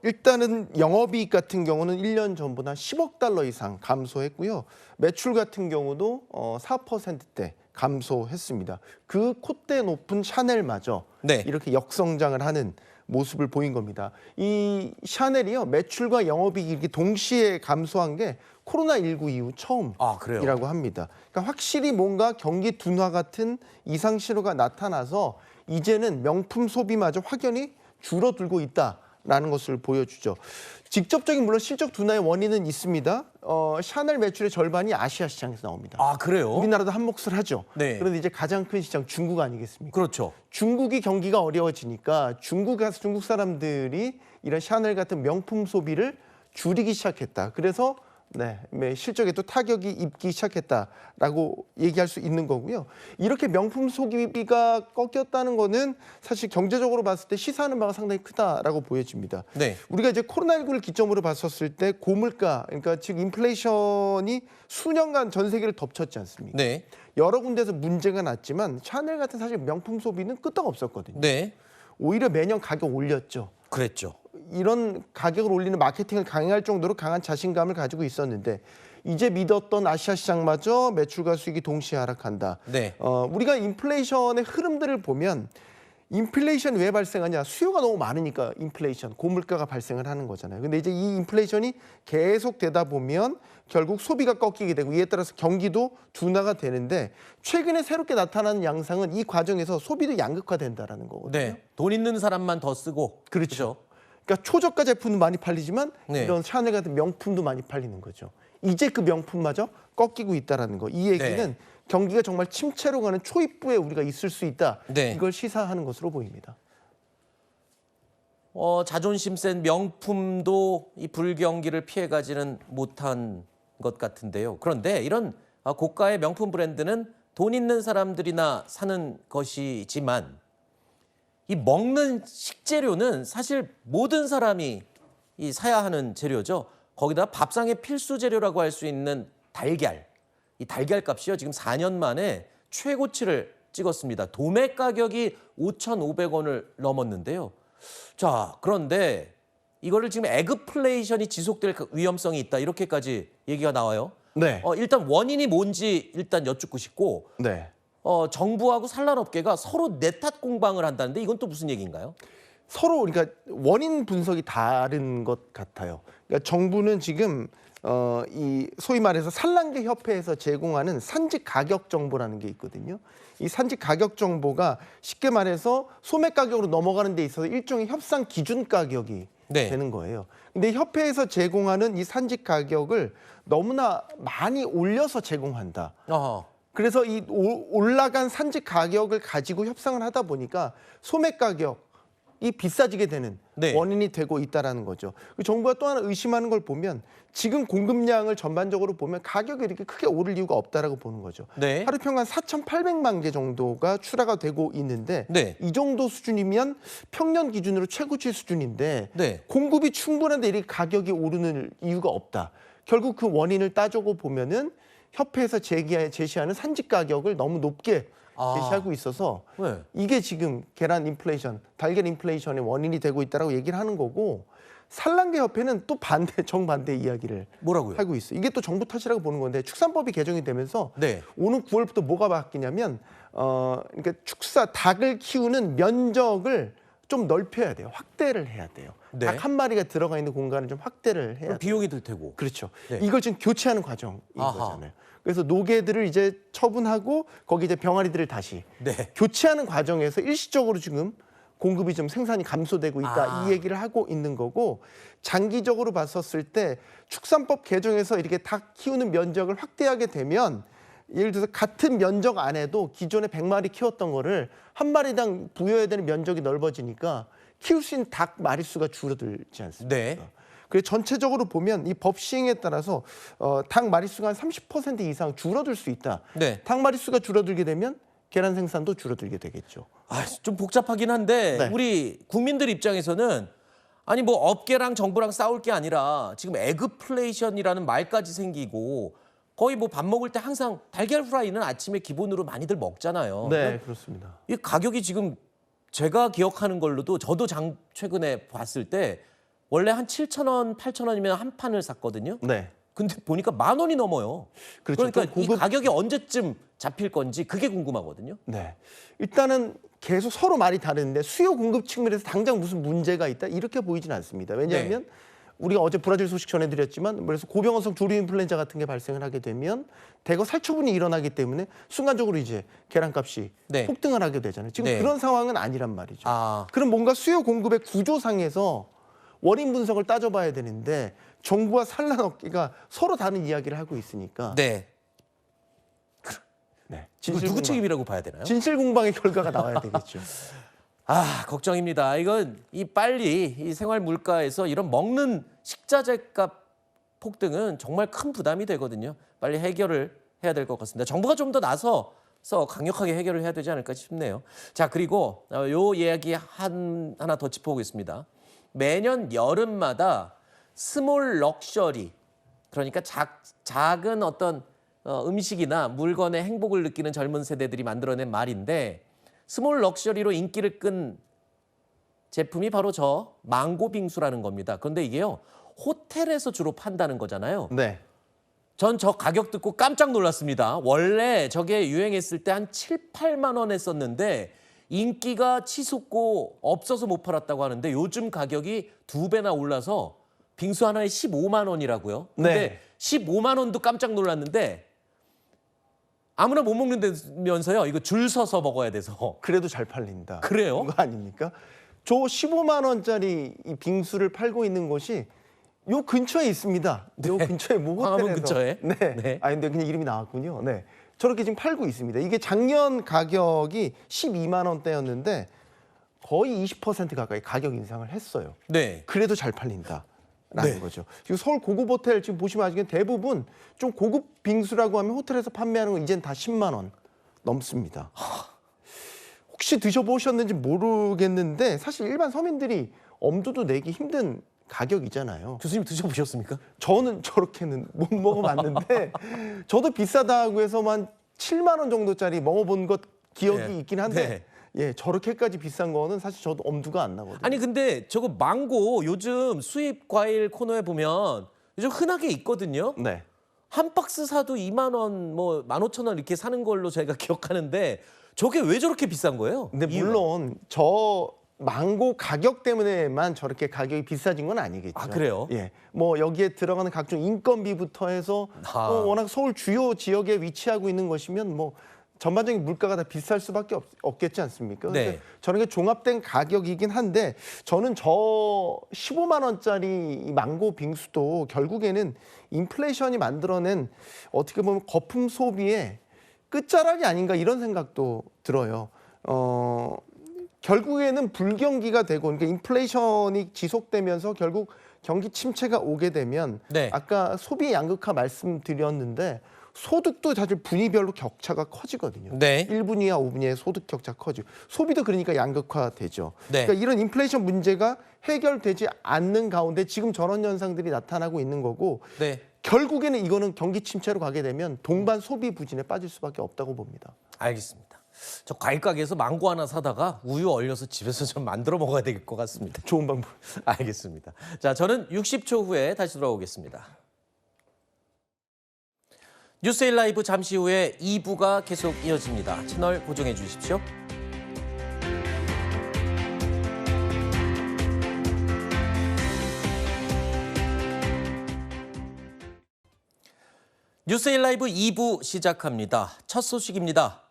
일단은 영업이익 같은 경우는 1년 전보다 10억 달러 이상 감소했고요. 매출 같은 경우도 4%대 감소했습니다. 그 콧대 높은 샤넬마저 이렇게 역성장을 하는 모습을 보인 겁니다. 이 샤넬이요, 매출과 영업이익이 이렇게 동시에 감소한 게 코로나19 이후 처음이라고 합니다. 그러니까 확실히 뭔가 경기 둔화 같은 이상 신호가 나타나서 이제는 명품 소비마저 확연히 줄어들고 있다라는 것을 보여주죠. 직접적인 물론 실적 둔화의 원인은 있습니다. 샤넬 매출의 절반이 아시아 시장에서 나옵니다. 아, 그래요? 우리나라도 한 몫을 하죠. 네. 그런데 이제 가장 큰 시장 중국 아니겠습니까? 그렇죠. 중국이 경기가 어려워지니까 중국 사람들이 이런 샤넬 같은 명품 소비를 줄이기 시작했다. 그래서 실적에 또 타격이 입기 시작했다라고 얘기할 수 있는 거고요. 이렇게 명품 소비가 꺾였다는 거는 사실 경제적으로 봤을 때 시사하는 바가 상당히 크다라고 보여집니다. 네. 우리가 이제 코로나19를 기점으로 봤었을 때 고물가, 그러니까 즉 인플레이션이 수년간 전 세계를 덮쳤지 않습니까? 네. 여러 군데에서 문제가 났지만 샤넬 같은 사실 명품 소비는 끄떡 없었거든요. 네. 오히려 매년 가격 올렸죠. 그랬죠. 이런 가격을 올리는 마케팅을 강행할 정도로 강한 자신감을 가지고 있었는데 이제 믿었던 아시아 시장마저 매출과 수익이 동시에 하락한다. 네. 우리가 인플레이션의 흐름들을 보면 인플레이션이 왜 발생하냐? 수요가 너무 많으니까 인플레이션, 고물가가 발생을 하는 거잖아요. 근데 이제 이 인플레이션이 계속 되다 보면 결국 소비가 꺾이게 되고 이에 따라서 경기도 둔화가 되는데 최근에 새롭게 나타나는 양상은 이 과정에서 소비도 양극화된다라는 거거든요. 네. 돈 있는 사람만 더 쓰고. 그렇죠. 그러니까 초저가 제품도 많이 팔리지만 이런 샤넬 같은 명품도 많이 팔리는 거죠. 이제 그 명품마저 꺾이고 있다라는 거. 이 얘기는 경기가 정말 침체로 가는 초입부에 우리가 있을 수 있다. 이걸 시사하는 것으로 보입니다. 자존심 센 명품도 이 불경기를 피해가지는 못한 것 같은데요. 그런데 이런 고가의 명품 브랜드는 돈 있는 사람들이나 사는 것이지만 이 먹는 식재료는 사실 모든 사람이 사야 하는 재료죠. 거기다 밥상의 필수 재료라고 할 수 있는 달걀. 이 달걀 값이요, 지금 4년 만에 최고치를 찍었습니다. 도매 가격이 5,500원을 넘었는데요. 자, 그런데 이거를 지금 에그플레이션이 지속될 위험성이 있다, 이렇게까지 얘기가 나와요. 네. 일단 원인이 뭔지 일단 여쭙고 싶고, 정부하고 산란업계가 서로 내탓 공방을 한다는데 이건 또 무슨 얘기인가요? 서로 그러니까 원인 분석이 다른 것 같아요. 그러니까 정부는 지금 이 소위 말해서 산란계 협회에서 제공하는 산지 가격 정보라는 게 있거든요. 이 산지 가격 정보가 쉽게 말해서 소매 가격으로 넘어가는 데 있어서 일종의 협상 기준 가격이 되는 거예요. 근데 협회에서 제공하는 이 산지 가격을 너무나 많이 올려서 제공한다. 그래서 이 올라간 산지 가격을 가지고 협상을 하다 보니까 소매 가격이 비싸지게 되는 원인이 되고 있다는 거죠. 정부가 또 하나 의심하는 걸 보면 지금 공급량을 전반적으로 보면 가격이 이렇게 크게 오를 이유가 없다라고 보는 거죠. 하루 평균 4,800만 개 정도가 출하가 되고 있는데 이 정도 수준이면 평년 기준으로 최고치 수준인데 공급이 충분한데 이렇게 가격이 오르는 이유가 없다. 결국 그 원인을 따져고 보면은 협회에서 제시하는 산지 가격을 너무 높게 제시하고 있어서 이게 지금 계란 인플레이션, 달걀 인플레이션의 원인이 되고 있다라고 얘기를 하는 거고, 산란계 협회는 또 정반대 이야기를 뭐라고요? 하고 있어요. 이게 또 정부 탓이라고 보는 건데 축산법이 개정이 되면서 네. 오는 9월부터 뭐가 바뀌냐면 그러니까 닭을 키우는 면적을 좀 넓혀야 돼요. 확대를 해야 돼요. 네. 닭 한 마리가 들어가 있는 공간을 좀 확대를 해야 돼요. 비용이 들 테고. 그렇죠. 네. 이걸 지금 교체하는 과정인 아하. 거잖아요. 그래서 노개들을 이제 처분하고 거기 이제 병아리들을 다시 네. 교체하는 과정에서 일시적으로 지금 공급이 좀 생산이 감소되고 있다 이 얘기를 하고 있는 거고 장기적으로 봤었을 때 축산법 개정에서 이렇게 닭 키우는 면적을 확대하게 되면 예를 들어서 같은 면적 안에도 기존에 100마리 키웠던 거를 한 마리당 부여해야 되는 면적이 넓어지니까 키울 수 있는 닭 마리수가 줄어들지 않습니까? 네. 그래서 전체적으로 보면 이 법 시행에 따라서 닭 마리수가 한 30% 이상 줄어들 수 있다. 네. 닭 마리수가 줄어들게 되면 계란 생산도 줄어들게 되겠죠. 좀 복잡하긴 한데 네. 우리 국민들 입장에서는 아니 뭐 업계랑 정부랑 싸울 게 아니라 지금 에그플레이션이라는 말까지 생기고 거의 뭐 밥 먹을 때 항상 달걀 후라이는 아침에 기본으로 많이들 먹잖아요. 네, 그렇습니다. 이 가격이 지금 제가 기억하는 걸로도 저도 최근에 봤을 때 원래 한 7,000원, 8,000원이면 한 판을 샀거든요. 네. 근데 보니까 10,000원이 넘어요. 그렇죠. 그러니까 이 가격이 언제쯤 잡힐 건지 그게 궁금하거든요. 네. 일단은 계속 서로 말이 다른데 수요 공급 측면에서 당장 무슨 문제가 있다 이렇게 보이지는 않습니다. 왜냐하면 우리가 어제 브라질 소식 전해드렸지만 그래서 고병원성 조류 인플루엔자 같은 게 발생을 하게 되면 대거 살처분이 일어나기 때문에 순간적으로 이제 계란값이 폭등을 하게 되잖아요. 지금 그런 상황은 아니란 말이죠. 그럼 뭔가 수요 공급의 구조상에서 원인 분석을 따져봐야 되는데 정부와 산란업계가 서로 다른 이야기를 하고 있으니까 네. 진실 누구 공방. 책임이라고 봐야 되나요? 진실 공방의 결과가 나와야 되겠죠. 걱정입니다. 이건 빨리 이 생활 물가에서 이런 먹는 식자재 값 폭등은 정말 큰 부담이 되거든요. 빨리 해결을 해야 될 것 같습니다. 정부가 좀 더 나서서 강력하게 해결을 해야 되지 않을까 싶네요. 자, 그리고 요 이야기 하나 더 짚어보겠습니다. 매년 여름마다 스몰 럭셔리, 그러니까 작은 어떤 음식이나 물건의 행복을 느끼는 젊은 세대들이 만들어낸 말인데 스몰 럭셔리로 인기를 끈 제품이 바로 저 망고 빙수라는 겁니다. 그런데 이게요, 호텔에서 주로 판다는 거잖아요. 네. 전 저 가격 듣고 깜짝 놀랐습니다. 원래 저게 유행했을 때 한 7, 8만 원 했었는데 인기가 치솟고 없어서 못 팔았다고 하는데 요즘 가격이 2배나 올라서 빙수 하나에 15만 원이라고요. 근데 네. 15만 원도 깜짝 놀랐는데 아무나 못 먹는다면서요. 이거 줄 서서 먹어야 돼서. 그래도 잘 팔린다. 그래요? 그거 아닙니까? 저 15만 원짜리 이 빙수를 팔고 있는 곳이 요 근처에 있습니다. 요 근처에 모 광화문 호텔에서. 근처에? 네. 아 근데 그냥 이름이 나왔군요. 네. 저렇게 지금 팔고 있습니다. 이게 작년 가격이 12만 원대였는데 거의 20% 가까이 가격 인상을 했어요. 네. 그래도 잘 팔린다. 라는 거죠. 지금 서울 고급 호텔 지금 보시면 아직은 대부분 좀 고급 빙수라고 하면 호텔에서 판매하는 건 이제는 다 10만 원 넘습니다. 혹시 드셔보셨는지 모르겠는데 사실 일반 서민들이 엄두도 내기 힘든 가격이잖아요. 교수님 드셔보셨습니까? 저는 저렇게는 못 먹어봤는데 저도 비싸다고 해서만 7만 원 정도짜리 먹어본 것 기억이 있긴 한데 저렇게까지 비싼 거는 사실 저도 엄두가 안 나거든요. 아니 근데 저거 망고 요즘 수입 과일 코너에 보면 요즘 흔하게 있거든요. 네. 한 박스 사도 2만 원, 뭐 15,000원 이렇게 사는 걸로 저희가 기억하는데 저게 왜 저렇게 비싼 거예요? 근데 물론 저 망고 가격 때문에만 저렇게 가격이 비싸진 건 아니겠죠. 아, 그래요? 예. 뭐 여기에 들어가는 각종 인건비부터 해서 워낙 서울 주요 지역에 위치하고 있는 것이면 뭐 전반적인 물가가 다 비쌀 수밖에 없겠지 않습니까? 네. 저는 게 종합된 가격이긴 한데 저는 저 15만 원짜리 이 망고 빙수도 결국에는 인플레이션이 만들어낸 어떻게 보면 거품 소비의 끝자락이 아닌가 이런 생각도 들어요. 결국에는 불경기가 되고 그러니까 인플레이션이 지속되면서 결국 경기 침체가 오게 되면 아까 소비 양극화 말씀드렸는데 소득도 사실 분위별로 격차가 커지거든요. 1분위와 5분위의 소득 격차 커지고 소비도 그러니까 양극화되죠. 그러니까 이런 인플레이션 문제가 해결되지 않는 가운데 지금 저런 현상들이 나타나고 있는 거고 결국에는 이거는 경기 침체로 가게 되면 동반 소비 부진에 빠질 수밖에 없다고 봅니다. 알겠습니다. 저 과일 가게에서 망고 하나 사다가 우유 얼려서 집에서 좀 만들어 먹어야 될 것 같습니다. 좋은 방법. 알겠습니다. 자, 저는 60초 후에 다시 돌아오겠습니다. 뉴스일 라이브 잠시 후에 2부가 계속 이어집니다. 채널 고정해 주십시오. 뉴스일 라이브 2부 시작합니다. 첫 소식입니다.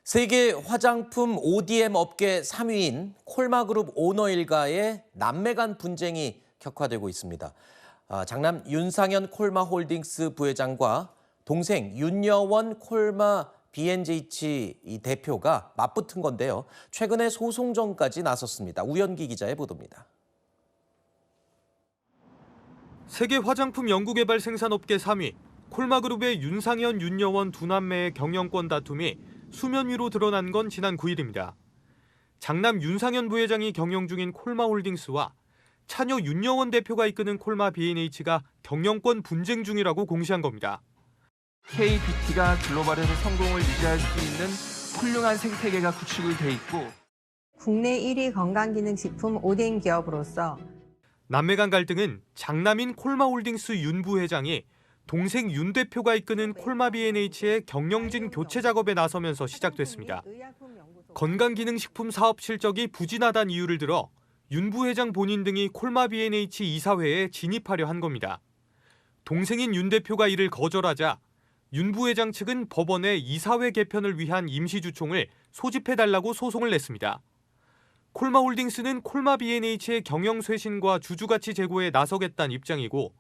세계 화장품 ODM 업계 3위인 콜마그룹 오너 일가의 남매 간 분쟁이 격화되고 있습니다. 장남 윤상현 콜마홀딩스 부회장과 동생 윤여원 콜마 B&H 이 대표가 맞붙은 건데요. 최근에 소송전까지 나섰습니다. 우연기 기자의 보도입니다. 세계 화장품 연구개발 생산업계 3위 콜마그룹의 윤상현, 윤여원 두 남매의 경영권 다툼이 수면 위로 드러난 건 지난 9일입니다. 장남 윤상현 부회장이 경영 중인 콜마홀딩스와 차녀 윤여원 대표가 이끄는 콜마 B&H가 경영권 분쟁 중이라고 공시한 겁니다. KBT가 글로벌에서 성공을 유지할 수 있는 훌륭한 생태계가 구축이 돼 있고 국내 1위 건강기능식품 ODM 기업으로서 남매 간 갈등은 장남인 콜마홀딩스 윤 부회장이 동생 윤 대표가 이끄는 콜마 B&H의 경영진 교체 작업에 나서면서 시작됐습니다. 건강기능식품 사업 실적이 부진하다는 이유를 들어 윤 부회장 본인 등이 콜마 B&H 이사회에 진입하려 한 겁니다. 동생인 윤 대표가 이를 거절하자 윤 부회장 측은 법원에 이사회 개편을 위한 임시주총을 소집해달라고 소송을 냈습니다. 콜마홀딩스는 콜마 B&H의 경영 쇄신과 주주가치 제고에 나서겠다는 입장이고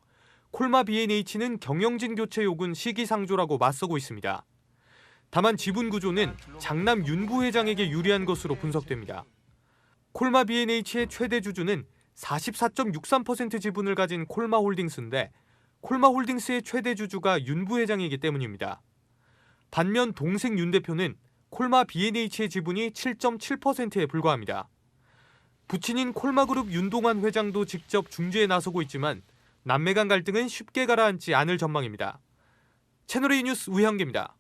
콜마 B&H는 경영진 교체 요구는 시기상조라고 맞서고 있습니다. 다만 지분 구조는 장남 윤 부회장에게 유리한 것으로 분석됩니다. 콜마 B&H의 최대 주주는 44.63% 지분을 가진 콜마홀딩스인데 콜마홀딩스의 최대 주주가 윤 부회장이기 때문입니다. 반면 동생 윤 대표는 콜마 B&H의 지분이 7.7%에 불과합니다. 부친인 콜마그룹 윤동환 회장도 직접 중재에 나서고 있지만 남매 간 갈등은 쉽게 가라앉지 않을 전망입니다. 채널A 뉴스 우형기입니다.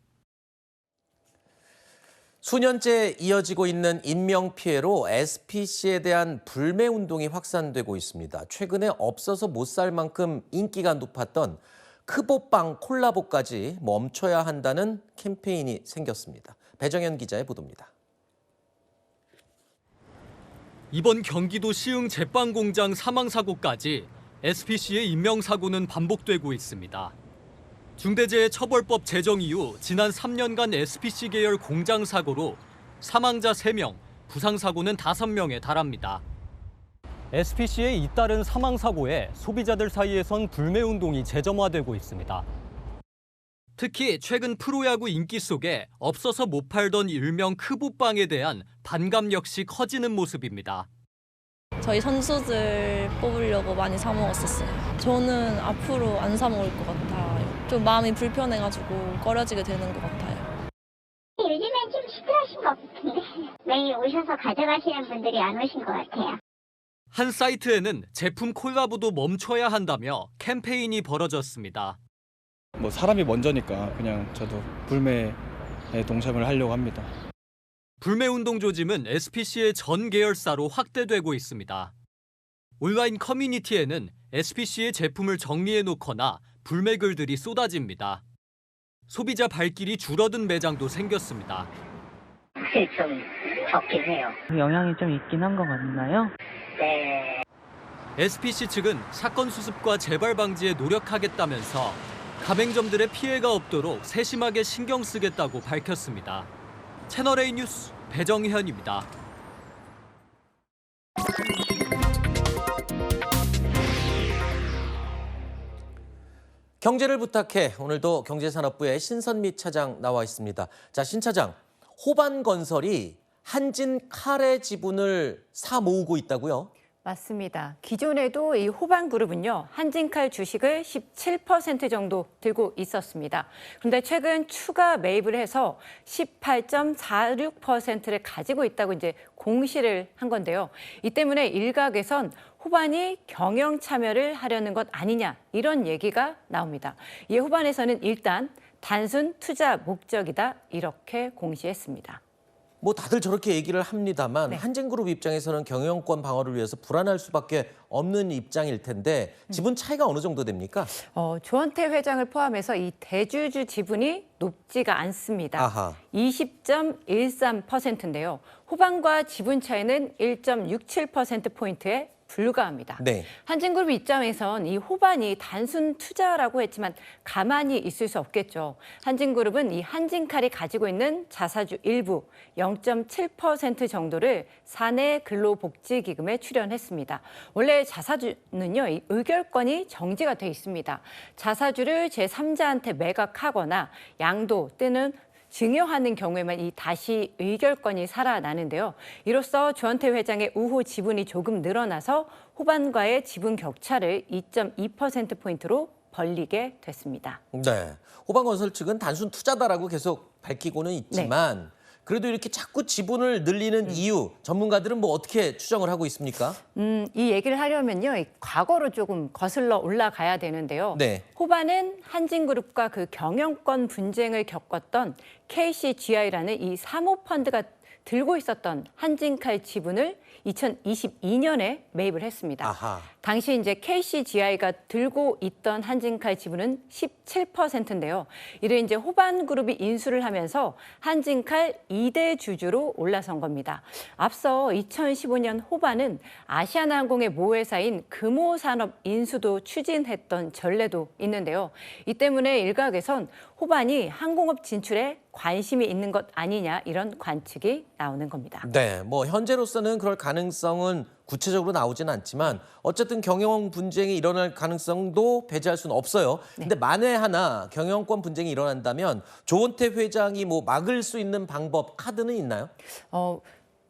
수년째 이어지고 있는 인명피해로 SPC에 대한 불매운동이 확산되고 있습니다. 최근에 없어서 못 살 만큼 인기가 높았던 크보빵 콜라보까지 멈춰야 한다는 캠페인이 생겼습니다. 배정현 기자의 보도입니다. 이번 경기도 시흥 제빵 공장 사망 사고까지 SPC의 인명사고는 반복되고 있습니다. 중대재해처벌법 제정 이후 지난 3년간 SPC 계열 공장 사고로 사망자 3명, 부상 사고는 5명에 달합니다. SPC의 잇따른 사망 사고에 소비자들 사이에선 불매 운동이 재점화되고 있습니다. 특히 최근 프로야구 인기 속에 없어서 못 팔던 일명 크보빵에 대한 반감 역시 커지는 모습입니다. 저희 선수들 뽑으려고 많이 사 먹었었어요. 저는 앞으로 안 사 먹을 것 같아요. 좀 마음이 불편해가지고 꺼려지게 되는 것 같아요. 요즘엔 좀 시끄러우신 것 같은데 매일 오셔서 가져가시는 분들이 안 오신 것 같아요. 한 사이트에는 제품 콜라보도 멈춰야 한다며 캠페인이 벌어졌습니다. 뭐 사람이 먼저니까 그냥 저도 불매에 동참을 하려고 합니다. 불매운동 조짐은 SPC의 전 계열사로 확대되고 있습니다. 온라인 커뮤니티에는 SPC의 제품을 정리해놓거나 불매글들이 쏟아집니다. 소비자 발길이 줄어든 매장도 생겼습니다. 확실히 좀 적긴 해요. 영향이 좀 있긴 한 것 같나요? 네. SPC 측은 사건 수습과 재발 방지에 노력하겠다면서 가맹점들의 피해가 없도록 세심하게 신경 쓰겠다고 밝혔습니다. 채널A 뉴스 배정현입니다. 경제를 부탁해 오늘도 경제산업부의 신선미 차장 나와 있습니다. 자, 신 차장, 호반건설이 한진 칼의 지분을 사 모으고 있다고요? 맞습니다. 기존에도 이 호반그룹은요, 한진칼 주식을 17% 정도 들고 있었습니다. 그런데 최근 추가 매입을 해서 18.46%를 가지고 있다고 이제 공시를 한 건데요. 이 때문에 일각에선 호반이 경영 참여를 하려는 것 아니냐, 이런 얘기가 나옵니다. 이에 호반에서는 일단 단순 투자 목적이다, 이렇게 공시했습니다. 뭐 다들 저렇게 얘기를 합니다만 네. 한진그룹 입장에서는 경영권 방어를 위해서 불안할 수밖에 없는 입장일 텐데 지분 차이가 어느 정도 됩니까? 조원태 회장을 포함해서 이 대주주 지분이 높지가 않습니다. 아하. 20.13%인데요. 호반과 지분 차이는 1.67%포인트에 불과합니다. 네. 한진그룹 입장에선 이 호반이 단순 투자라고 했지만 가만히 있을 수 없겠죠. 한진그룹은 이 한진칼이 가지고 있는 자사주 일부 0.7% 정도를 사내 근로복지기금에 출연했습니다. 원래 자사주는요, 이 의결권이 정지가 돼 있습니다. 자사주를 제3자한테 매각하거나 양도 또는 증여하는 경우에만 이 다시 의결권이 살아나는데요. 이로써 조원태 회장의 우호 지분이 조금 늘어나서 호반과의 지분 격차를 2.2%포인트로 벌리게 됐습니다. 네. 호반건설 측은 단순 투자다라고 계속 밝히고는 있지만 그래도 이렇게 자꾸 지분을 늘리는 이유 전문가들은 뭐 어떻게 추정을 하고 있습니까? 이 얘기를 하려면요. 이 과거로 조금 거슬러 올라가야 되는데요. 네. 호반은 한진그룹과 그 경영권 분쟁을 겪었던 KCGI라는 이 사모펀드가 들고 있었던 한진칼 지분을 2022년에 매입을 했습니다. 아하. 당시 이제 KCGI가 들고 있던 한진칼 지분은 17%인데요. 이를 이제 호반그룹이 인수를 하면서 한진칼 2대 주주로 올라선 겁니다. 앞서 2015년 호반은 아시아나항공의 모회사인 금호산업 인수도 추진했던 전례도 있는데요. 이 때문에 일각에선 호반이 항공업 진출에 관심이 있는 것 아니냐 이런 관측이 나오는 겁니다. 네, 뭐 현재로서는 그럴 가능성은 구체적으로 나오지는 않지만 어쨌든 경영 분쟁이 일어날 가능성도 배제할 수는 없어요. 근데 만에 하나 경영권 분쟁이 일어난다면 조원태 회장이 뭐 막을 수 있는 방법, 카드는 있나요?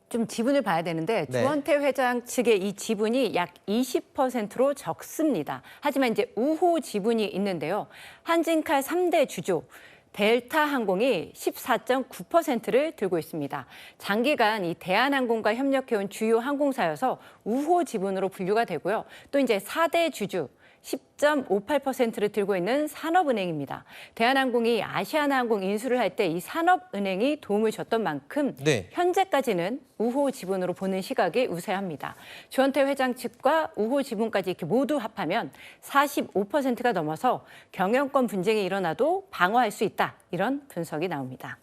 좀 지분을 봐야 되는데 네. 조원태 회장 측의 이 지분이 약 20%로 적습니다. 하지만 이제 우호 지분이 있는데요. 한진칼 3대 주주 델타항공이 14.9%를 들고 있습니다. 장기간 이 대한항공과 협력해온 주요 항공사여서 우호 지분으로 분류가 되고요. 또 이제 4대 주주 10.58%를 들고 있는 산업은행입니다. 대한항공이 아시아나항공 인수를 할 때 이 산업은행이 도움을 줬던 만큼 현재까지는 우호 지분으로 보는 시각이 우세합니다. 조원태 회장 측과 우호 지분까지 이렇게 모두 합하면 45%가 넘어서 경영권 분쟁이 일어나도 방어할 수 있다. 이런 분석이 나옵니다.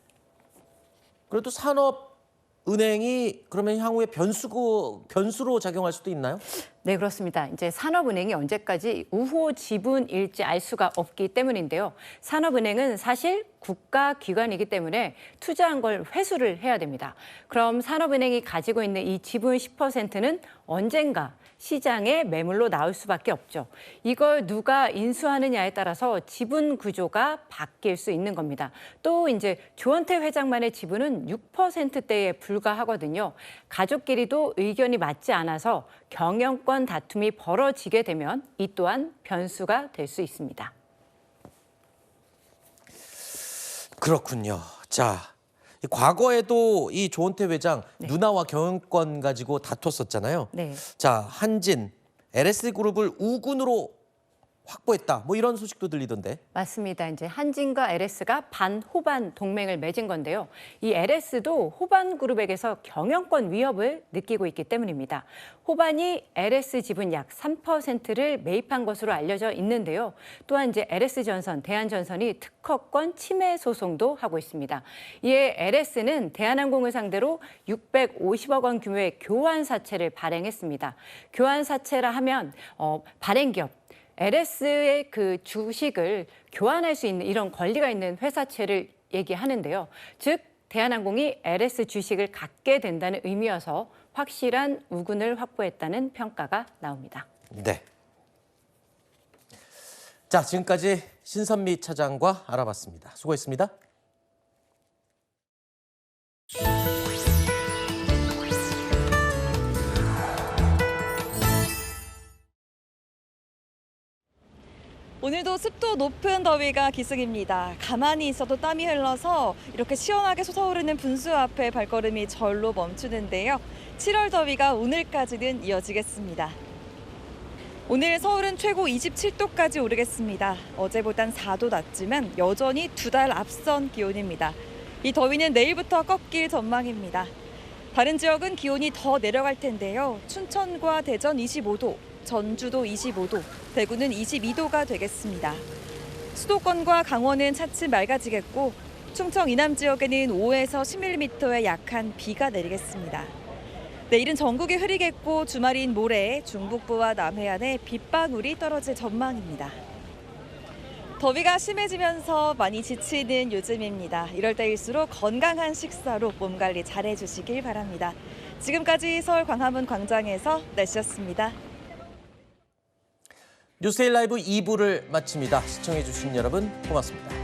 그래도 산업은행이 그러면 향후에 변수로 작용할 수도 있나요? 네, 그렇습니다. 이제 산업은행이 언제까지 우호 지분일지 알 수가 없기 때문인데요. 산업은행은 사실 국가기관이기 때문에 투자한 걸 회수를 해야 됩니다. 그럼 산업은행이 가지고 있는 이 지분 10%는 언젠가 시장에 매물로 나올 수밖에 없죠. 이걸 누가 인수하느냐에 따라서 지분 구조가 바뀔 수 있는 겁니다. 또 이제 조원태 회장만의 지분은 6%대에 불과하거든요. 가족끼리도 의견이 맞지 않아서 경영권 다툼이 벌어지게 되면 이 또한 변수가 될 수 있습니다. 그렇군요. 자, 과거에도 이 조원태 회장 누나와 경영권 가지고 다퉜었잖아요. 네. 자, 한진, LS그룹을 우군으로 확보했다. 뭐 이런 소식도 들리던데. 맞습니다. 이제 한진과 LS가 반호반 동맹을 맺은 건데요. 이 LS도 호반 그룹에게서 경영권 위협을 느끼고 있기 때문입니다. 호반이 LS 지분 약 3%를 매입한 것으로 알려져 있는데요. 또한 이제 LS전선, 대한전선이 특허권 침해 소송도 하고 있습니다. 이에 LS는 대한항공을 상대로 650억 원 규모의 교환사채를 발행했습니다. 교환사채라 하면 발행기업 LS의 그 주식을 교환할 수 있는 이런 권리가 있는 회사채를 얘기하는데요. 즉 대한항공이 LS 주식을 갖게 된다는 의미여서 확실한 우군을 확보했다는 평가가 나옵니다. 네. 자, 지금까지 신선미 차장과 알아봤습니다. 수고했습니다. 오늘도 습도 높은 더위가 기승입니다. 가만히 있어도 땀이 흘러서 이렇게 시원하게 솟아오르는 분수 앞에 발걸음이 절로 멈추는데요. 7월 더위가 오늘까지는 이어지겠습니다. 오늘 서울은 최고 27도까지 오르겠습니다. 어제보단 4도 낮지만 여전히 2달 앞선 기온입니다. 이 더위는 내일부터 꺾일 전망입니다. 다른 지역은 기온이 더 내려갈 텐데요. 춘천과 대전 25도, 전주도 25도, 대구는 22도가 되겠습니다. 수도권과 강원은 차츰 맑아지겠고 충청 이남 지역에는 5에서 10mm의 약한 비가 내리겠습니다. 내일은 전국이 흐리겠고 주말인 모레 중북부와 남해안에 빗방울이 떨어질 전망입니다. 더위가 심해지면서 많이 지치는 요즘입니다. 이럴 때일수록 건강한 식사로 몸 관리 잘해주시길 바랍니다. 지금까지 서울 광화문 광장에서 날씨였습니다. 뉴스데이 라이브 2부를 마칩니다. 시청해주신 여러분 고맙습니다.